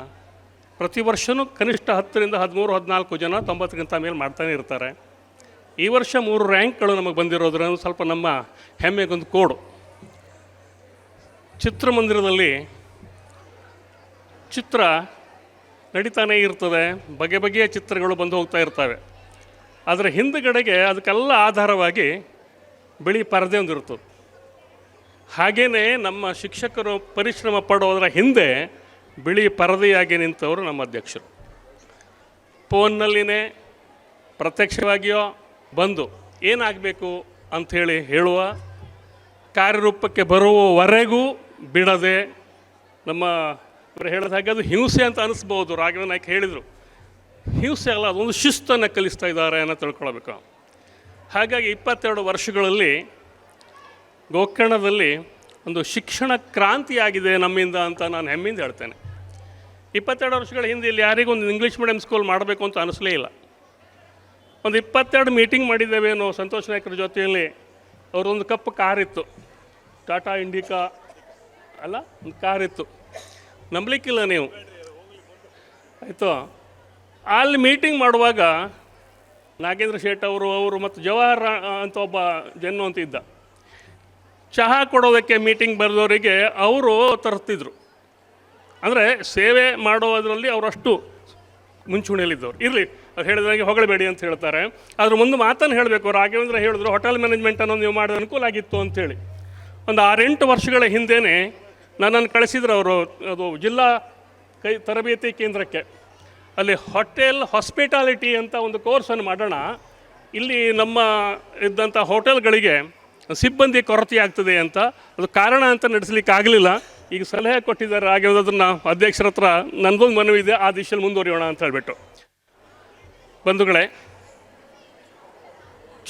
C: ಪ್ರತಿ ವರ್ಷವೂ ಕನಿಷ್ಠ 10ರಿಂದ 13-14 ಜನ 90ಕ್ಕಿಂತ ಮೇಲೆ ಮಾಡ್ತಾನೆ ಇರ್ತಾರೆ. ಈ ವರ್ಷ 3 ರ್ಯಾಂಕ್ಗಳು ನಮಗೆ ಬಂದಿರೋದ್ರಿಂದ ಸ್ವಲ್ಪ ನಮ್ಮ ಹೆಮ್ಮೆಗೊಂದು ಕೋಡು. ಚಿತ್ರಮಂದಿರದಲ್ಲಿ ಚಿತ್ರ ನಡೀತಾನೇ ಇರ್ತದೆ, ಬಗೆ ಬಗೆಯ ಚಿತ್ರಗಳು ಬಂದು ಹೋಗ್ತಾ ಇರ್ತವೆ. ಅದರ ಹಿಂದುಗಡೆಗೆ ಅದಕ್ಕೆಲ್ಲ ಆಧಾರವಾಗಿ ಬಿಳಿ ಪರದೆ ಒಂದಿರ್ತದೆ. ಹಾಗೆಯೇ ನಮ್ಮ ಶಿಕ್ಷಕರು ಪರಿಶ್ರಮ ಪಡೋದರ ಹಿಂದೆ ಬಿಳಿ ಪರದೆಯಾಗಿ ನಿಂತವರು ನಮ್ಮ ಅಧ್ಯಕ್ಷರು. ಫೋನ್ನಲ್ಲಿನೇ ಪ್ರತ್ಯಕ್ಷವಾಗಿಯೋ ಬಂದು ಏನಾಗಬೇಕು ಅಂಥೇಳಿ ಹೇಳುವ, ಕಾರ್ಯರೂಪಕ್ಕೆ ಬರುವವರೆಗೂ ಬಿಡದೆ ನಮ್ಮ ಇವರು ಹೇಳಿದ ಹಾಗೆ ಅದು ಹಿಂಸೆ ಅಂತ ಅನಿಸ್ಬೋದು. ರಾಘವೇಂದ್ರ ನಾಯ್ಕ್ ಹೇಳಿದರು, ಹಿಂಸೆ ಅಲ್ಲ, ಅದೊಂದು ಶಿಸ್ತನ್ನು ಕಲಿಸ್ತಾ ಇದ್ದಾರೆ ಅನ್ನೋ ತಿಳ್ಕೊಳ್ಬೇಕು. ಹಾಗಾಗಿ 22 ವರ್ಷಗಳಲ್ಲಿ ಗೋಕರ್ಣದಲ್ಲಿ ಒಂದು ಶಿಕ್ಷಣ ಕ್ರಾಂತಿಯಾಗಿದೆ ನಮ್ಮಿಂದ ಅಂತ ನಾನು ಹೆಮ್ಮೆಯಿಂದ ಹೇಳ್ತೇನೆ. 22 ವರ್ಷಗಳ ಹಿಂದೆ ಇಲ್ಲಿ ಯಾರಿಗೂ ಒಂದು ಇಂಗ್ಲೀಷ್ ಮೀಡಿಯಂ ಸ್ಕೂಲ್ ಮಾಡಬೇಕು ಅಂತ ಅನಿಸಲೇ ಇಲ್ಲ. ಒಂದು 22 ಮೀಟಿಂಗ್ ಮಾಡಿದ್ದೇವೇನೋ ಸಂತೋಷ್ ನಾಯ್ಕರ ಜೊತೆಯಲ್ಲಿ. ಅವರೊಂದು ಕಪ್ಪು ಕಾರಿತ್ತು, ಟಾಟಾ ಇಂಡಿಕಾ ಅಲ್ಲ, ಒಂದು ಕಾರಿತ್ತು, ನಂಬಲಿಕ್ಕಿಲ್ಲ ನೀವು, ಆಯಿತು. ಅಲ್ಲಿ ಮೀಟಿಂಗ್ ಮಾಡುವಾಗ ನಾಗೇಂದ್ರ ಶೇಟ್ ಅವರು ಮತ್ತು ಜವಾಹರ್ ಅಂತ ಒಬ್ಬ ಜನ್ನು ಅಂತ ಇದ್ದ, ಚಹಾ ಕೊಡೋದಕ್ಕೆ ಮೀಟಿಂಗ್ ಬರೆದವರಿಗೆ ಅವರು ತರ್ತಿದ್ರು. ಅಂದರೆ ಸೇವೆ ಮಾಡೋದರಲ್ಲಿ ಅವರಷ್ಟು ಮುಂಚೂಣಿಯಲ್ಲಿದ್ದವ್ರು. ಇರಲಿ, ಅವ್ರು ಹೇಳಿದಾಗೆ ಹೊಗಳಬೇಡಿ ಅಂತ ಹೇಳ್ತಾರೆ. ಅದ್ರ ಮುಂದೆ ಮಾತನ್ನು ಹೇಳಬೇಕು. ರಾಘವೇಂದ್ರ ಹೇಳಿದ್ರು, ಹೋಟೆಲ್ ಮ್ಯಾನೇಜ್ಮೆಂಟ್ ಅನ್ನೋದು ನೀವು ಮಾಡಿದ ಅನುಕೂಲ ಆಗಿತ್ತು ಅಂಥೇಳಿ. ಒಂದು 6-8 ವರ್ಷಗಳ ಹಿಂದೆಯೇ ನನ್ನನ್ನು ಕಳಿಸಿದ್ರು ಅವರು, ಅದು ಜಿಲ್ಲಾ ತರಬೇತಿ ಕೇಂದ್ರಕ್ಕೆ. ಅಲ್ಲಿ ಹೋಟೆಲ್ ಹಾಸ್ಪಿಟಾಲಿಟಿ ಅಂತ ಒಂದು ಕೋರ್ಸನ್ನು ಮಾಡೋಣ, ಇಲ್ಲಿ ನಮ್ಮ ಇದ್ದಂಥ ಹೋಟೆಲ್ಗಳಿಗೆ ಸಿಬ್ಬಂದಿ ಕೊರತೆ ಆಗ್ತದೆ ಅಂತ. ಅದು ಕಾರಣ ಅಂತ ನಡೆಸಲಿಕ್ಕೆ ಆಗಲಿಲ್ಲ. ಈಗ ಸಲಹೆ ಕೊಟ್ಟಿದ್ದಾರೆ, ಹಾಗೆ ಅದನ್ನು ಅಧ್ಯಕ್ಷರ ಹತ್ರ ನನಗೊಂದು ಮನವಿ ಇದೆ, ಆ ದಿಶೆಯಲ್ಲಿ ಮುಂದುವರಿಯೋಣ ಅಂತ ಹೇಳಿಬಿಟ್ಟು. ಬಂಧುಗಳೇ,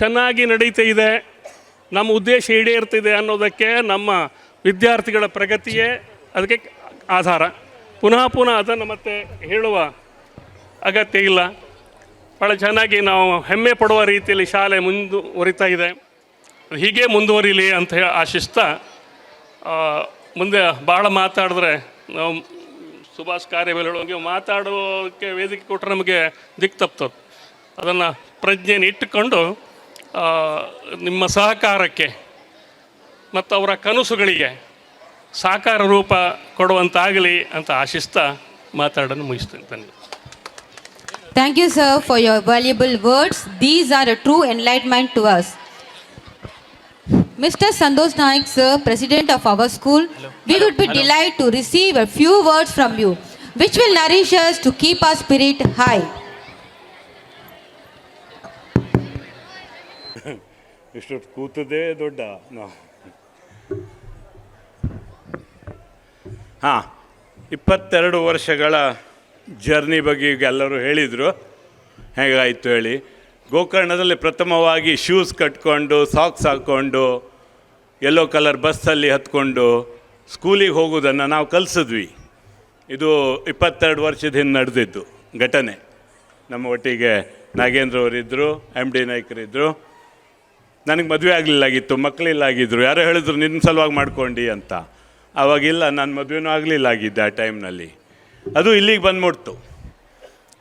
C: ಚೆನ್ನಾಗಿ ನಡೀತಾ ಇದೆ, ನಮ್ಮ ಉದ್ದೇಶ ಈಡೇರ್ತಿದೆ ಅನ್ನೋದಕ್ಕೆ ನಮ್ಮ ವಿದ್ಯಾರ್ಥಿಗಳ ಪ್ರಗತಿಯೇ ಅದಕ್ಕೆ ಆಧಾರ. ಪುನಃ ಅದನ್ನು ಮತ್ತೆ ಹೇಳುವ ಅಗತ್ಯ ಇಲ್ಲ. ಭಾಳ ಚೆನ್ನಾಗಿ ನಾವು ಹೆಮ್ಮೆ ಪಡುವ ರೀತಿಯಲ್ಲಿ ಶಾಲೆ ಮುಂದುವರಿತಾ ಇದೆ. ಹೀಗೆ ಮುಂದುವರಿಲಿ ಅಂತ ಆಶಿಸ್ತಾ, ಮುಂದೆ ಭಾಳ ಮಾತಾಡಿದ್ರೆ ನಾವು ಸುಭಾಷ್ ಕಾರೇಬೈಲ್ ಹೇಳೋಂಗೆ ಮಾತಾಡೋಕ್ಕೆ ವೇದಿಕೆ ಕೊಟ್ಟರೆ ನಮಗೆ ದಿಕ್ಕು ತಪ್ತದೆ. ಅದನ್ನು ಪ್ರಜ್ಞೆಯನ್ನು ಇಟ್ಟುಕೊಂಡು ನಿಮ್ಮ ಸಹಕಾರಕ್ಕೆ ಮತ್ತು ಅವರ ಕನಸುಗಳಿಗೆ ಸಾಕಾರ ರೂಪ ಕೊಡುವಂತಾಗಲಿ ಅಂತ ಆಶಿಸ್ತಾ ಮಾತಾಡೋದು ಮುಗಿಸ್ತೇನೆ.
D: Thank you, sir, for your valuable words. These are a true enlightenment to us. Mr. Santosh Naik, sir, President of our school, we would be delighted to receive a few words from you, which will nourish us to keep our spirit high.
E: ಇಷ್ಟೊತ್ತು ಕೂತದೇ ದೊಡ್ಡ ನಾವು. 22 ವರ್ಷಗಳ journey ಬಗ್ಗೆ ಈಗ ಎಲ್ಲರೂ ಹೇಳಿದರು, ಹೇಗಾಯಿತು ಹೇಳಿ. ಗೋಕರ್ಣದಲ್ಲಿ ಪ್ರಥಮವಾಗಿ ಶೂಸ್ ಕಟ್ಕೊಂಡು, ಸಾಕ್ಸ್ ಹಾಕ್ಕೊಂಡು, ಯೆಲ್ಲೋ ಕಲರ್ ಬಸ್ಸಲ್ಲಿ ಹತ್ಕೊಂಡು ಸ್ಕೂಲಿಗೆ ಹೋಗೋದನ್ನು ನಾವು ಕಲಿಸಿದ್ವಿ. ಇದು 22 ವರ್ಷದ ಹಿಂದೆ ನಡೆದಿದ್ದು ಘಟನೆ. ನಮ್ಮ ಒಟ್ಟಿಗೆ ನಾಗೇಂದ್ರ ಅವರಿದ್ದರು, ಎಮ್ ಡಿ ನಾಯ್ಕರಿದ್ದರು. ನನಗೆ ಮದುವೆ ಆಗಲಿಲ್ಲಾಗಿತ್ತು, ಮಕ್ಕಳಿಲ್ಲಾಗಿದ್ದರು. ಯಾರೋ ಹೇಳಿದ್ರು ನಿನ್ನ ಸಲುವಾಗಿ ಮಾಡ್ಕೊಂಡು ಅಂತ. ಆವಾಗಿಲ್ಲ, ನಾನು ಮದುವೆನೂ ಆಗಲಿಲ್ಲ ಆಗಿದ್ದೆ ಆ ಟೈಮ್ನಲ್ಲಿ. ಅದು ಇಲ್ಲಿಗೆ ಬಂದ್ಬಿಡ್ತು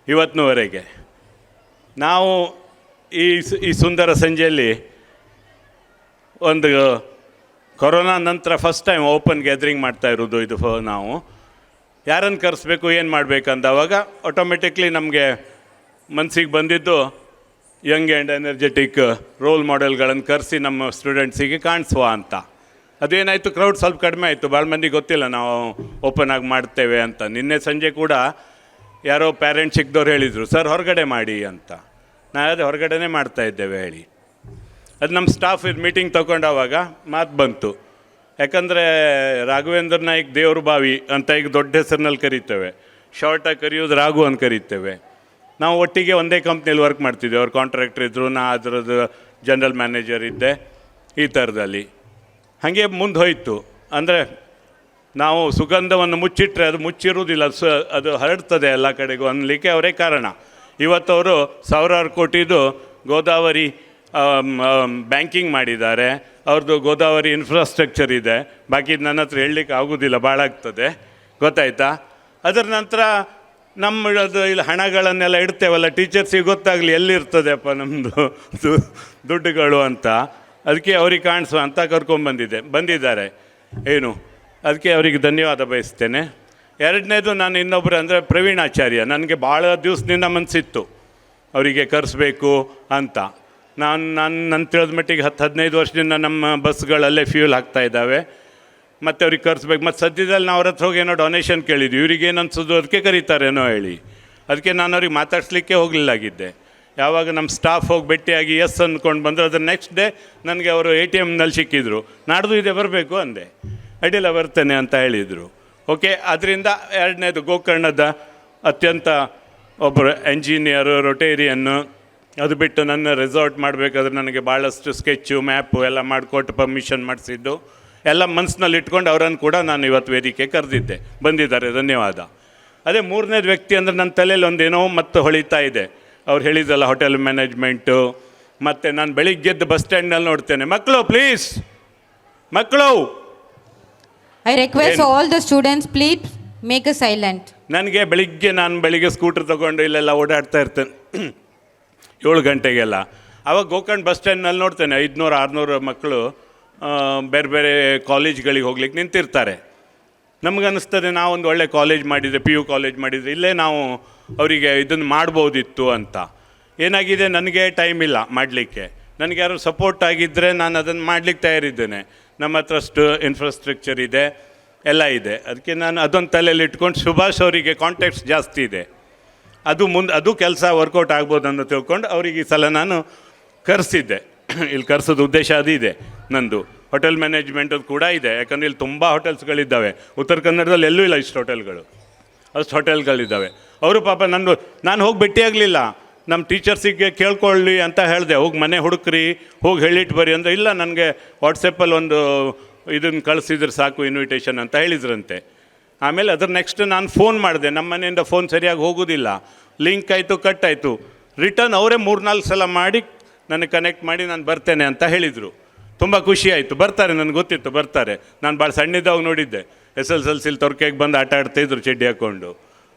E: ಇವತ್ತಿನವರೆಗೆ. ನಾವು ಈ ಸುಂದರ ಸಂಜೆಯಲ್ಲಿ ಒಂದು ಕೊರೋನಾ ನಂತರ ಫಸ್ಟ್ ಟೈಮ್ ಓಪನ್ ಗ್ಯಾದರಿಂಗ್ ಮಾಡ್ತಾ ಇರೋದು ಇದು. ನಾವು ಯಾರನ್ನು ಕರೆಸ್ಬೇಕು, ಏನು ಮಾಡಬೇಕಂತ ಅವಾಗ ಆಟೋಮೆಟಿಕ್ಲಿ ನಮಗೆ ಮನಸ್ಸಿಗೆ ಬಂದಿದ್ದು ಯಂಗ್ ಆ್ಯಂಡ್ ಎನರ್ಜೆಟಿಕ್ ರೋಲ್ ಮಾಡೆಲ್ಗಳನ್ನು ಕರೆಸಿ ನಮ್ಮ ಸ್ಟೂಡೆಂಟ್ಸಿಗೆ ಕಾಣಿಸುವ ಅಂತ. ಅದೇನಾಯಿತು, ಕ್ರೌಡ್ ಸ್ವಲ್ಪ ಕಡಿಮೆ ಆಯಿತು. ಭಾಳ ಮಂದಿ ಗೊತ್ತಿಲ್ಲ ನಾವು ಓಪನ್ ಆಗಿ ಮಾಡ್ತೇವೆ ಅಂತ. ನಿನ್ನೆ ಸಂಜೆ ಕೂಡ ಯಾರೋ ಪ್ಯಾರೆಂಟ್ಸ್ ಸಿಕ್ದವ್ರು ಹೇಳಿದರು, ಸರ್ ಹೊರಗಡೆ ಮಾಡಿ ಅಂತ. ಅದೇ ಹೊರಗಡೆನೇ ಮಾಡ್ತಾಯಿದ್ದೇವೆ ಹೇಳಿ. ಅದು ನಮ್ಮ ಸ್ಟಾಫ್ ಇದು ಮೀಟಿಂಗ್ ತೊಗೊಂಡಾಗ ಮಾತು ಬಂತು. ಯಾಕಂದರೆ ರಾಘವೇಂದ್ರ ನಾಯ್ಕ್ ದೇವ್ರ ಬಾವಿ ಅಂತ ಈಗ ದೊಡ್ಡ ಹೆಸರಿನಲ್ಲಿ ಕರಿತೇವೆ, ಶಾರ್ಟಾಗಿ ಕರೆಯೋದು ರಾಘು ಅಂತ ಕರಿತೇವೆ. ನಾವು ಒಟ್ಟಿಗೆ ಒಂದೇ ಕಂಪ್ನಿಯಲ್ಲಿ ವರ್ಕ್ ಮಾಡ್ತಿದ್ದೆ. ಅವ್ರು ಕಾಂಟ್ರಾಕ್ಟ್ರ್ ಇದ್ದರು, ನಾ ಅದರದ್ದು ಜನರಲ್ ಮ್ಯಾನೇಜರ್ ಇದ್ದೆ. ಈ ಥರದಲ್ಲಿ ಹಾಗೆ ಮುಂದೆ ಹೋಯಿತು. ಅಂದರೆ ನಾವು ಸುಗಂಧವನ್ನು ಮುಚ್ಚಿಟ್ರೆ ಅದು ಮುಚ್ಚಿರುವುದಿಲ್ಲ, ಅದು ಹರಡ್ತದೆ ಎಲ್ಲ ಕಡೆಗೂ ಅನ್ನಲಿಕ್ಕೆ ಅವರೇ ಕಾರಣ. ಇವತ್ತವರು ಸಾವಿರಾರು ಕೋಟಿದು ಗೋದಾವರಿ ಬ್ಯಾಂಕಿಂಗ್ ಮಾಡಿದ್ದಾರೆ. ಅವ್ರದ್ದು ಗೋದಾವರಿ ಇನ್ಫ್ರಾಸ್ಟ್ರಕ್ಚರ್ ಇದೆ. ಬಾಕಿ ನನ್ನ ಹತ್ರ ಹೇಳಲಿಕ್ಕೆ ಆಗೋದಿಲ್ಲ, ಭಾಳ ಆಗ್ತದೆ, ಗೊತ್ತಾಯ್ತಾ. ಅದರ ನಂತರ ನಮ್ಮದು ಇಲ್ಲಿ ಹಣಗಳನ್ನೆಲ್ಲ ಇಡ್ತೇವಲ್ಲ, ಟೀಚರ್ಸಿಗೆ ಗೊತ್ತಾಗಲಿ ಎಲ್ಲಿರ್ತದೆಪ್ಪ ನಮ್ಮದು ದುಡ್ಡುಗಳು ಅಂತ. ಅದಕ್ಕೆ ಅವ್ರಿಗೆ ಕಾಣಿಸುವ ಅಂತ ಬಂದಿದ್ದಾರೆ ಏನು. ಅದಕ್ಕೆ ಅವರಿಗೆ ಧನ್ಯವಾದ ಬಯಸ್ತೇನೆ. ಎರಡನೇದು, ನಾನು ಇನ್ನೊಬ್ಬರು ಅಂದರೆ ಪ್ರವೀಣ್ ಆಚಾರ್ಯ. ನನಗೆ ಭಾಳ ದಿವಸದಿಂದ ಮನಸ್ಸಿತ್ತು ಅವರಿಗೆ ಕರೆಸ್ಬೇಕು ಅಂತ. ನನ್ನ ತಿಳಿದ ಮಟ್ಟಿಗೆ 10-15 ವರ್ಷದಿಂದ ನಮ್ಮ ಬಸ್ಗಳಲ್ಲೇ ಫ್ಯೂಲ್ ಹಾಕ್ತಾಯಿದ್ದಾವೆ. ಮತ್ತು ಅವ್ರಿಗೆ ಕರೆಸ್ಬೇಕು. ಮತ್ತು ಸದ್ಯದಲ್ಲಿ ನಾವು ಅವ್ರ ಹತ್ರ ಹೋಗಿ ಏನೋ ಡೊನೇಷನ್ ಕೇಳಿದ್ವಿ. ಇವ್ರಿಗೇನು ಅನ್ಸೋದು ಅದಕ್ಕೆ ಕರೀತಾರೇನೋ ಹೇಳಿ. ಅದಕ್ಕೆ ನಾನು ಅವ್ರಿಗೆ ಮಾತಾಡಿಸ್ಲಿಕ್ಕೆ ಹೋಗಲಿಲ್ಲಾಗಿದ್ದೆ. ಯಾವಾಗ ನಮ್ಮ ಸ್ಟಾಫ್ ಹೋಗಿ ಭೇಟಿಯಾಗಿ ಎಸ್ ಅಂದ್ಕೊಂಡು ಬಂದರು, ಅದ್ರ ನೆಕ್ಸ್ಟ್ ಡೇ ನನಗೆ ಅವರು ATMನಲ್ಲಿ ಸಿಕ್ಕಿದ್ರು. ನಾಡ್ದು ಇದೆ ಬರಬೇಕು ಅಂದೆ. ಅಡ್ಡಿಲ್ಲ ಬರ್ತೇನೆ ಅಂತ ಹೇಳಿದರು. ಓಕೆ. ಅದರಿಂದ ಎರಡನೇದು, ಗೋಕರ್ಣದ ಅತ್ಯಂತ ಒಬ್ಬರು ಎಂಜಿನಿಯರು, ರೊಟೇರಿಯನ್ನು. ಅದು ಬಿಟ್ಟು ನನ್ನ ರೆಸಾರ್ಟ್ ಮಾಡಬೇಕಾದ್ರೆ ನನಗೆ ಭಾಳಷ್ಟು ಸ್ಕೆಚ್ಚು, ಮ್ಯಾಪು ಎಲ್ಲ ಮಾಡಿಕೊಟ್ಟು ಪರ್ಮಿಷನ್ ಮಾಡಿಸಿದ್ದು ಎಲ್ಲ ಮನಸ್ಸಿನಲ್ಲಿ ಇಟ್ಕೊಂಡು ಅವರನ್ನು ಕೂಡ ನಾನು ಇವತ್ತು ವೇದಿಕೆ ಕರೆದಿದ್ದೆ. ಬಂದಿದ್ದಾರೆ, ಧನ್ಯವಾದ. ಅದೇ ಮೂರನೇದು ವ್ಯಕ್ತಿ ಅಂದರೆ ನನ್ನ ತಲೆಯಲ್ಲಿ ಒಂದೇನೋ ಮತ್ತೆ ಹೊಳಿತಾ ಇದೆ. ಅವ್ರು ಹೇಳಿದ್ರಲ್ಲ ಹೋಟೆಲ್ ಮ್ಯಾನೇಜ್ಮೆಂಟು. ಮತ್ತು ನಾನು ಬೆಳಿಗ್ಗೆದ್ದು ಬಸ್ ಸ್ಟ್ಯಾಂಡ್ನಲ್ಲಿ ನೋಡ್ತೇನೆ, ಮಕ್ಕಳು ಪ್ಲೀಸ್, ಮಕ್ಕಳು.
D: I request all the students, please make a silent.
E: ನನಗೆ ಬೆಳಿಗ್ಗೆ ಸ್ಕೂಟ್ರ್ ತೊಗೊಂಡು ಇಲ್ಲೆಲ್ಲ ಓಡಾಡ್ತಾ ಇರ್ತೇನೆ 7 ಗಂಟೆಗೆಲ್ಲ. ಆವಾಗ ಗೋಕರ್ಣ ಬಸ್ ಸ್ಟ್ಯಾಂಡ್ನಲ್ಲಿ ನೋಡ್ತೇನೆ 500-600 ಮಕ್ಕಳು ಬೇರೆ ಬೇರೆ ಕಾಲೇಜ್ಗಳಿಗೆ ಹೋಗ್ಲಿಕ್ಕೆ ನಿಂತಿರ್ತಾರೆ. ನಮಗನ್ನಿಸ್ತದೆ ನಾವೊಂದು ಒಳ್ಳೆ ಕಾಲೇಜ್ ಮಾಡಿದರೆ, PU ಕಾಲೇಜ್ ಮಾಡಿದರೆ ಇಲ್ಲೇ ನಾವು ಅವರಿಗೆ ಇದನ್ನು ಮಾಡ್ಬೋದಿತ್ತು ಅಂತ. ಏನಾಗಿದೆ, ನನಗೆ ಟೈಮ್ ಇಲ್ಲ ಮಾಡಲಿಕ್ಕೆ. ನನಗೆ ಯಾರು ಸಪೋರ್ಟ್ ಆಗಿದ್ದರೆ ನಾನು ಅದನ್ನು ಮಾಡಲಿಕ್ಕೆ ತಯಾರಿದ್ದೇನೆ. ನಮ್ಮ ಹತ್ರ ಇನ್ಫ್ರಾಸ್ಟ್ರಕ್ಚರ್ ಇದೆ, ಎಲ್ಲ ಇದೆ. ಅದಕ್ಕೆ ನಾನು ಅದೊಂದು ತಲೆಯಲ್ಲಿ ಇಟ್ಕೊಂಡು, ಸುಭಾಷ್ ಅವರಿಗೆ ಕಾಂಟ್ಯಾಕ್ಟ್ಸ್ ಜಾಸ್ತಿ ಇದೆ, ಅದು ಕೆಲಸ ವರ್ಕೌಟ್ ಆಗ್ಬೋದು ಅಂತ ತಿಳ್ಕೊಂಡು ಅವರಿಗೆ ಈ ಸಲ ನಾನು ಕರೆಸಿದ್ದೆ. ಇಲ್ಲಿ ಕರೆಸೋದು ಉದ್ದೇಶ ಅದು ಇದೆ ನಂದು. ಹೋಟೆಲ್ ಮ್ಯಾನೇಜ್ಮೆಂಟದು ಕೂಡ ಇದೆ. ಯಾಕಂದರೆ ಇಲ್ಲಿ ತುಂಬ ಹೋಟೆಲ್ಸ್ಗಳಿದ್ದಾವೆ. ಉತ್ತರ ಕನ್ನಡದಲ್ಲಿ ಎಲ್ಲೂ ಇಲ್ಲ ಇಷ್ಟು ಹೋಟೆಲ್ಗಳು, ಅಷ್ಟು ಹೋಟೆಲ್ಗಳಿದ್ದಾವೆ. ಅವರು ಪಾಪ ನಾನು ಹೋಗಿ ಭೇಟಿಯಾಗಲಿಲ್ಲ. ನಮ್ಮ ಟೀಚರ್ಸಿಗೆ ಕೇಳ್ಕೊಳ್ಳಿ ಅಂತ ಹೇಳಿದೆ, ಹೋಗಿ ಮನೆ ಹುಡುಕ್ರಿ, ಹೋಗಿ ಹೇಳಿಟ್ಟು ಬರ್ರಿ ಅಂದರೆ, ಇಲ್ಲ ನನಗೆ ವಾಟ್ಸಪ್ಪಲ್ಲಿ ಒಂದು ಇದನ್ನು ಕಳಿಸಿದ್ರೆ ಸಾಕು ಇನ್ವಿಟೇಷನ್ ಅಂತ ಹೇಳಿದ್ರಂತೆ. ಆಮೇಲೆ ಅದ್ರ ನೆಕ್ಸ್ಟ್ ನಾನು ಫೋನ್ ಮಾಡಿದೆ. ನಮ್ಮ ಮನೆಯಿಂದ ಫೋನ್ ಸರಿಯಾಗಿ ಹೋಗೋದಿಲ್ಲ, ಲಿಂಕ್ ಆಯಿತು, ಕಟ್ ಆಯಿತು. ರಿಟರ್ನ್ ಅವರೇ 3-4 ಸಲ ಮಾಡಿ ನನಗೆ ಕನೆಕ್ಟ್ ಮಾಡಿ ನಾನು ಬರ್ತೇನೆ ಅಂತ ಹೇಳಿದರು. ತುಂಬ ಖುಷಿ ಆಯಿತು. ಬರ್ತಾರೆ, ನನಗೆ ಗೊತ್ತಿತ್ತು ಬರ್ತಾರೆ. ನಾನು ಭಾಳ ಸಣ್ಣಿದ್ದಾಗ ನೋಡಿದ್ದೆ, SSLCಲಿ ತೊರ್ಕೆಗೆ ಬಂದು ಆಟ ಆಡ್ತಾಯಿದ್ರು ಚಡ್ಡಿ ಹಾಕ್ಕೊಂಡು.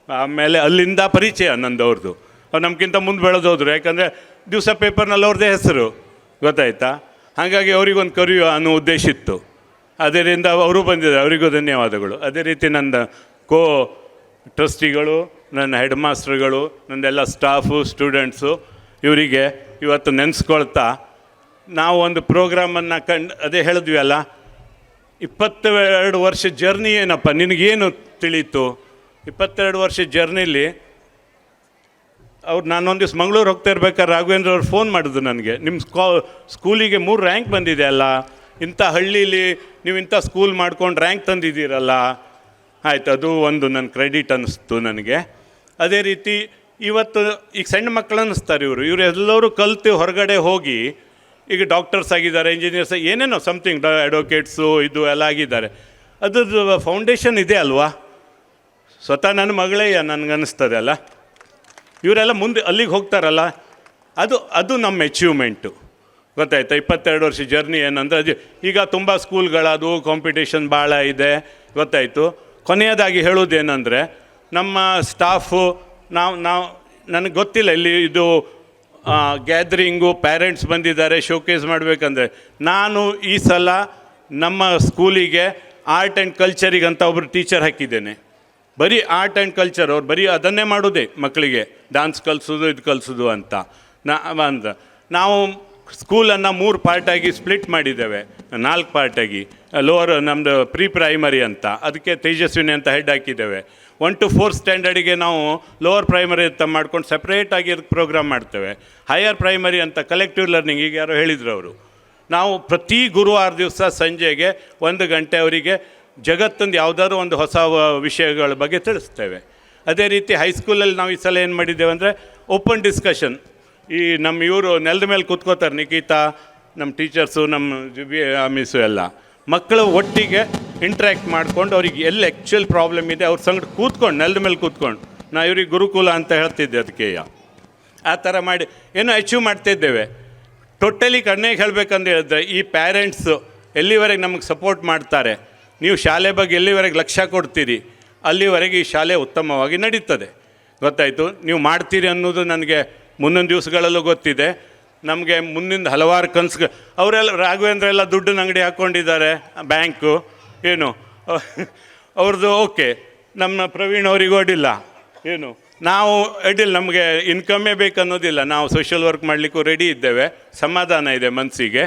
E: ಆಮೇಲೆ ಅಲ್ಲಿಂದ ಪರಿಚಯ ನಂದವ್ರದ್ದು. ಅವ್ರು ನಮಗಿಂತ ಮುಂದೆ ಬೆಳೆದೋದ್ರು. ಯಾಕಂದರೆ ದಿವಸ ಪೇಪರ್ನಲ್ಲಿ ಅವ್ರದ್ದೇ ಹೆಸರು, ಗೊತ್ತಾಯ್ತಾ. ಹಾಗಾಗಿ ಅವರಿಗೊಂದು ಕರೆಯುವ ಅನ್ನೋ ಉದ್ದೇಶ ಇತ್ತು. ಅದರಿಂದ ಅವರು ಬಂದಿದ್ದಾರೆ, ಅವರಿಗೂ ಧನ್ಯವಾದಗಳು. ಅದೇ ರೀತಿ ನನ್ನ ಟ್ರಸ್ಟಿಗಳು, ನನ್ನ ಹೆಡ್ ಮಾಸ್ಟರ್ಗಳು, ನನ್ನದೆಲ್ಲ ಸ್ಟಾಫು, ಸ್ಟೂಡೆಂಟ್ಸು, ಇವರಿಗೆ ಇವತ್ತು ನೆನೆಸ್ಕೊಳ್ತಾ ನಾವು ಒಂದು ಪ್ರೋಗ್ರಾಮನ್ನು ಅದೇ ಹೇಳಿದ್ವಿ ಅಲ್ಲ, 22 ವರ್ಷ ಜರ್ನಿ ಏನಪ್ಪ ನಿನಗೇನು ತಿಳಿಯಿತು? 22 ವರ್ಷ ಜರ್ನಿಲಿ ನಾನೊಂದು ದಿವಸ ಮಂಗಳೂರು ಹೋಗ್ತಾ ಇರ್ಬೇಕಾದ್ರೆ ರಾಘವೇಂದ್ರ ಅವ್ರು ಫೋನ್ ಮಾಡಿದ್ರು ನನಗೆ, ನಿಮ್ಮ ಸ್ಕೂಲಿಗೆ 3 ರ್ಯಾಂಕ್ ಬಂದಿದೆ ಅಲ್ಲ, ಇಂಥ ಹಳ್ಳೀಲಿ ನೀವು ಇಂಥ ಸ್ಕೂಲ್ ಮಾಡ್ಕೊಂಡು ರ್ಯಾಂಕ್ ತಂದಿದ್ದೀರಲ್ಲ. ಆಯಿತು, ಅದು ಒಂದು ನನ್ನ ಕ್ರೆಡಿಟ್ ಅನ್ನಿಸ್ತು ನನಗೆ. ಅದೇ ರೀತಿ ಇವತ್ತು ಈಗ ಸಣ್ಣ ಮಕ್ಕಳು ಅನ್ನಿಸ್ತಾರೆ ಇವರು ಎಲ್ಲರೂ ಕಲಿತು ಹೊರಗಡೆ ಹೋಗಿ ಈಗ ಡಾಕ್ಟರ್ಸ್ ಆಗಿದ್ದಾರೆ, ಇಂಜಿನಿಯರ್ಸ್, ಏನೇನೋ ಸಮಥಿಂಗ್ ಅಡ್ವೊಕೇಟ್ಸು ಇದು ಎಲ್ಲ ಆಗಿದ್ದಾರೆ. ಅದ್ರದ್ದು ಫೌಂಡೇಶನ್ ಇದೆ ಅಲ್ವಾ? ಸ್ವತಃ ನನ್ನ ಮಗಳೇ ನನಗನ್ನಿಸ್ತದೆ ಅಲ್ಲ, ಇವರೆಲ್ಲ ಮುಂದೆ ಅಲ್ಲಿಗೆ ಹೋಗ್ತಾರಲ್ಲ, ಅದು ನಮ್ಮ ಅಚೀವ್ಮೆಂಟು. ಗೊತ್ತಾಯ್ತಾ? 22 ವರ್ಷ ಜರ್ನಿ ಏನಂದರೆ ಅದು ಈಗ ತುಂಬ ಸ್ಕೂಲ್ಗಳದು ಕಾಂಪಿಟೇಷನ್ ಭಾಳ ಇದೆ. ಗೊತ್ತಾಯಿತು. ಕೊನೆಯದಾಗಿ ಹೇಳೋದೇನೆಂದರೆ ನಮ್ಮ ಸ್ಟಾಫು ನಾವು ನನಗೆ ಗೊತ್ತಿಲ್ಲ ಇಲ್ಲಿ ಇದು ಗ್ಯಾದರಿಂಗು ಪೇರೆಂಟ್ಸ್ ಬಂದಿದ್ದಾರೆ ಶೋಕೇಸ್ ಮಾಡಬೇಕಂದ್ರೆ, ನಾನು ಈ ಸಲ ನಮ್ಮ ಸ್ಕೂಲಿಗೆ ಆರ್ಟ್ ಆ್ಯಂಡ್ ಕಲ್ಚರಿಗಂತ ಒಬ್ಬರು ಟೀಚರ್ ಹಾಕಿದ್ದೇನೆ. ಬರೀ ಆರ್ಟ್ ಆ್ಯಂಡ್ ಕಲ್ಚರ್, ಅವ್ರು ಬರೀ ಅದನ್ನೇ ಮಾಡೋದೇ ಮಕ್ಕಳಿಗೆ, ಡ್ಯಾನ್ಸ್ ಕಲಿಸೋದು ಇದು ಕಲಿಸೋದು ಅಂತ. ನಾವು ಸ್ಕೂಲನ್ನು 3 ಪಾರ್ಟಾಗಿ ಸ್ಪ್ಲಿಟ್ ಮಾಡಿದ್ದೇವೆ, 4 ಪಾರ್ಟಾಗಿ. ಲೋವರ್ ನಮ್ಮದು ಪ್ರೀ ಪ್ರೈಮರಿ ಅಂತ, ಅದಕ್ಕೆ ತೇಜಸ್ವಿನಿ ಅಂತ ಹೆಡ್ ಹಾಕಿದ್ದೇವೆ. 1 to 4 ಸ್ಟ್ಯಾಂಡರ್ಡಿಗೆ ನಾವು ಲೋವರ್ ಪ್ರೈಮರಿ ಅಂತ ಮಾಡ್ಕೊಂಡು ಸಪ್ರೇಟಾಗಿ ಅದಕ್ಕೆ ಪ್ರೋಗ್ರಾಮ್ ಮಾಡ್ತೇವೆ. ಹೈಯರ್ ಪ್ರೈಮರಿ ಅಂತ ಕಲೆಕ್ಟಿವ್ ಲರ್ನಿಂಗ್, ಈಗ ಯಾರೋ ಹೇಳಿದ್ರು ಅವರು, ನಾವು ಪ್ರತಿ ಗುರುವಾರ ದಿವಸ ಸಂಜೆಗೆ 1 ಗಂಟೆ ಅವರಿಗೆ ಜಗತ್ತೊಂದು ಯಾವುದಾದ್ರು ಒಂದು ಹೊಸ ವಿಷಯಗಳ ಬಗ್ಗೆ ತಿಳಿಸ್ತೇವೆ. ಅದೇ ರೀತಿ ಹೈಸ್ಕೂಲಲ್ಲಿ ನಾವು ಈ ಸಲ ಏನು ಮಾಡಿದ್ದೇವೆ ಅಂದರೆ ಓಪನ್ ಡಿಸ್ಕಷನ್. ಈ ನಮ್ಮ ಇವರು ನೆಲದ ಮೇಲೆ ಕೂತ್ಕೋತಾರೆ, ನಿಖಿತಾ, ನಮ್ಮ ಟೀಚರ್ಸು, ನಮ್ಮ ಮಿಸ್ಸು ಎಲ್ಲ ಮಕ್ಕಳು ಒಟ್ಟಿಗೆ ಇಂಟ್ರ್ಯಾಕ್ಟ್ ಮಾಡ್ಕೊಂಡು ಅವ್ರಿಗೆ ಎಲ್ಲಿ ಆ್ಯಕ್ಚುಯಲ್ ಪ್ರಾಬ್ಲಮ್ ಇದೆ ಅವ್ರ ಸಂಗಡ ಕೂತ್ಕೊಂಡು ನೆಲದ ಮೇಲೆ ಕೂತ್ಕೊಂಡು, ನಾ ಇವ್ರಿಗೆ ಗುರುಕುಲ ಅಂತ ಹೇಳ್ತಿದ್ದೆ, ಅದಕ್ಕೆ ಆ ಥರ ಮಾಡಿ ಏನೋ ಅಚೀವ್ ಮಾಡ್ತಿದ್ದೇವೆ. ಟೋಟಲಿ ಕಣ್ಣಾಗಿ ಹೇಳಬೇಕಂತ ಹೇಳಿದ್ರೆ ಈ ಪ್ಯಾರೆಂಟ್ಸು ಎಲ್ಲಿವರೆಗೆ ನಮಗೆ ಸಪೋರ್ಟ್ ಮಾಡ್ತಾರೆ, ನೀವು ಶಾಲೆ ಬಗ್ಗೆ ಎಲ್ಲಿವರೆಗೆ ಲಕ್ಷ್ಯ ಕೊಡ್ತೀರಿ, ಅಲ್ಲಿವರೆಗೆ ಈ ಶಾಲೆ ಉತ್ತಮವಾಗಿ ನಡೀತದೆ. ಗೊತ್ತಾಯಿತು? ನೀವು ಮಾಡ್ತೀರಿ ಅನ್ನೋದು ನನಗೆ ಮುಂದಿನ ದಿವಸಗಳಲ್ಲೂ ಗೊತ್ತಿದೆ. ನಮಗೆ ಮುಂದಿನ ಹಲವಾರು ಕನಸುಗಳು, ಅವರೆಲ್ಲ ರಾಘವೇಂದ್ರ ಎಲ್ಲ ದುಡ್ಡನ್ನ ಅಂಗಡಿ ಹಾಕ್ಕೊಂಡಿದ್ದಾರೆ, ಬ್ಯಾಂಕು ಏನು ಅವ್ರದ್ದು ಓಕೆ. ನಮ್ಮ ಪ್ರವೀಣ್ ಅವರಿಗೂ ಅಡ್ಡಿಲ್ಲ, ಏನು ನಾವು ಅಡ್ಡಿಲ್ಲ, ನಮಗೆ ಇನ್ಕಮ್ಮೇ ಬೇಕನ್ನೋದಿಲ್ಲ. ನಾವು ಸೋಷಿಯಲ್ ವರ್ಕ್ ಮಾಡಲಿಕ್ಕೂ ರೆಡಿ ಇದ್ದೇವೆ, ಸಮಾಧಾನ ಇದೆ ಮನಸ್ಸಿಗೆ.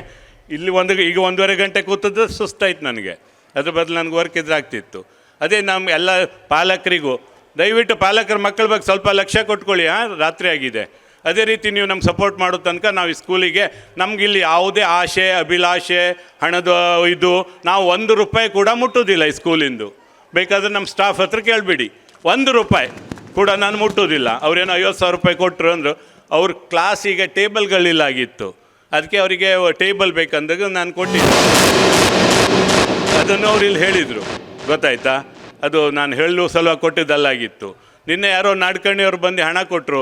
E: ಇಲ್ಲಿ ಈಗ 1.5 ಗಂಟೆ ಕೂತದ್ದು ಸುಸ್ತಾಯ್ತು ನನಗೆ, ಅದ್ರ ಬದಲು ನನಗೆ ವರ್ಕ್ ಇದ್ರೆ ಆಗ್ತಿತ್ತು. ಅದೇ ನಮ್ಮ ಎಲ್ಲ ಪಾಲಕರಿಗೂ ದಯವಿಟ್ಟು ಪಾಲಕರ ಮಕ್ಕಳ ಬಗ್ಗೆ ಸ್ವಲ್ಪ ಲಕ್ಷ್ಯ ಕೊಟ್ಕೊಳ್ಳಿ. ರಾತ್ರಿ ಆಗಿದೆ. ಅದೇ ರೀತಿ ನೀವು ನಮ್ಗೆ ಸಪೋರ್ಟ್ ಮಾಡೋ ತನಕ ನಾವು ಈ ಸ್ಕೂಲಿಗೆ ನಮಗಿಲ್ಲಿ ಯಾವುದೇ ಆಶೆ ಅಭಿಲಾಷೆ ಹಣದ ಇದು ನಾವು 1 ರೂಪಾಯಿ ಕೂಡ ಮುಟ್ಟೋದಿಲ್ಲ ಈ ಸ್ಕೂಲಿಂದು. ಬೇಕಾದರೆ ನಮ್ಮ ಸ್ಟಾಫ್ ಹತ್ರ ಕೇಳಿಬಿಡಿ, 1 ರೂಪಾಯಿ ಕೂಡ ನಾನು ಮುಟ್ಟೋದಿಲ್ಲ. ಅವ್ರೇನೋ 50,000 ರೂಪಾಯಿ ಕೊಟ್ಟರು ಅಂದರು. ಅವ್ರ ಕ್ಲಾಸಿಗೆ ಟೇಬಲ್ಗಳಿಲ್ಲಾಗಿತ್ತು, ಅದಕ್ಕೆ ಅವರಿಗೆ ಟೇಬಲ್ ಬೇಕಂದಾಗ ನಾನು ಕೊಟ್ಟಿದ್ದೆ. ಅದನ್ನು ಅವ್ರು ಇಲ್ಲಿ ಹೇಳಿದರು. ಗೊತ್ತಾಯ್ತಾ? ಅದು ನಾನು ಹೇಳಲು ಸಲುವಾಗಿ ಕೊಟ್ಟಿದ್ದಲ್ಲಾಗಿತ್ತು. ನಿನ್ನೆ ಯಾರೋ ನಾಡ್ಕಣಿಯವ್ರು ಬಂದು ಹಣ ಕೊಟ್ಟರು,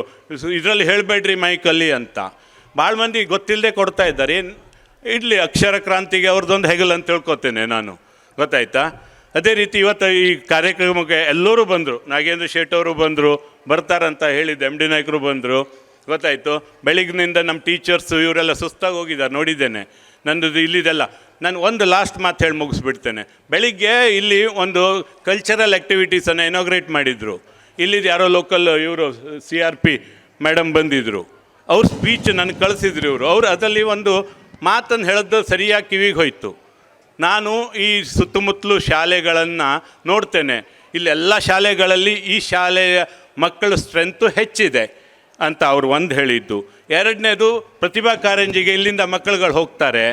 E: ಇದರಲ್ಲಿ ಹೇಳಬೇಡ್ರಿ ಮೈಕಲ್ಲಿ ಅಂತ. ಭಾಳ ಮಂದಿ ಗೊತ್ತಿಲ್ಲದೆ ಕೊಡ್ತಾ ಇದ್ದಾರೆ. ಏನು ಇಡಲಿ, ಅಕ್ಷರ ಕ್ರಾಂತಿಗೆ ಅವ್ರದ್ದೊಂದು ಹೆಗಲು ಅಂತ ತಿಳ್ಕೊತೇನೆ ನಾನು. ಗೊತ್ತಾಯ್ತಾ? ಅದೇ ರೀತಿ ಇವತ್ತು ಈ ಕಾರ್ಯಕ್ರಮಕ್ಕೆ ಎಲ್ಲರೂ ಬಂದರು. ನಾಗೇಂದ್ರ ಶೇಟ್ ಅವರು ಬಂದರು, ಬರ್ತಾರಂತ ಹೇಳಿದ್ದೆ. MD ನಾಯಕರು ಬಂದರು. ಗೊತ್ತಾಯಿತು? ಬೆಳಗ್ಗಿನಿಂದ ನಮ್ಮ ಟೀಚರ್ಸು ಇವರೆಲ್ಲ ಸುಸ್ತಾಗಿ ಹೋಗಿದ್ದಾರೆ, ನೋಡಿದ್ದೇನೆ. ನನ್ನದು ಇಲ್ಲಿದೆಲ್ಲ ನಾನು ಒಂದು ಲಾಸ್ಟ್ ಮಾತು ಹೇಳಿ ಮುಗಿಸ್ಬಿಡ್ತೇನೆ. ಬೆಳಿಗ್ಗೆ ಇಲ್ಲಿ ಒಂದು ಕಲ್ಚರಲ್ ಆ್ಯಕ್ಟಿವಿಟೀಸನ್ನು ಇನಾಗ್ರೇಟ್ ಮಾಡಿದರು. ಇಲ್ಲಿದ್ದು ಯಾರೋ ಲೋಕಲ್ ಇವರು CRP ಮೇಡಮ್ ಬಂದಿದ್ದರು. ಅವ್ರ ಸ್ಪೀಚ್ ನನಗೆ ಕಳಿಸಿದ್ರು ಇವರು. ಅವರು ಅದರಲ್ಲಿ ಒಂದು ಮಾತನ್ನು ಹೇಳಿದ್ದು ಸರಿಯಾಗಿ ಕಿವಿಗೆ ಹೋಯಿತು. ನಾನು ಈ ಸುತ್ತಮುತ್ತಲು ಶಾಲೆಗಳನ್ನು ನೋಡ್ತೇನೆ, ಇಲ್ಲೆಲ್ಲ ಶಾಲೆಗಳಲ್ಲಿ ಈ ಶಾಲೆಯ ಮಕ್ಕಳ ಸ್ಟ್ರೆಂತು ಹೆಚ್ಚಿದೆ ಅಂತ ಅವ್ರು ಒಂದು ಹೇಳಿದ್ದು. ಎರಡನೇದು, ಪ್ರತಿಭಾ ಕಾರಂಜಿಗೆ ಇಲ್ಲಿಂದ ಮಕ್ಕಳುಗಳು ಹೋಗ್ತಾರೆ.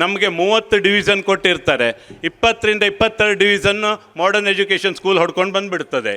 E: ನಮಗೆ 30 ಡಿವಿಷನ್ ಕೊಟ್ಟಿರ್ತಾರೆ, 20ರಿಂದ 22 ಡಿವಿಷನ್ನು ಮಾಡರ್ನ್ ಎಜುಕೇಷನ್ ಸ್ಕೂಲ್ ಹೊಡ್ಕೊಂಡು ಬಂದುಬಿಡ್ತದೆ.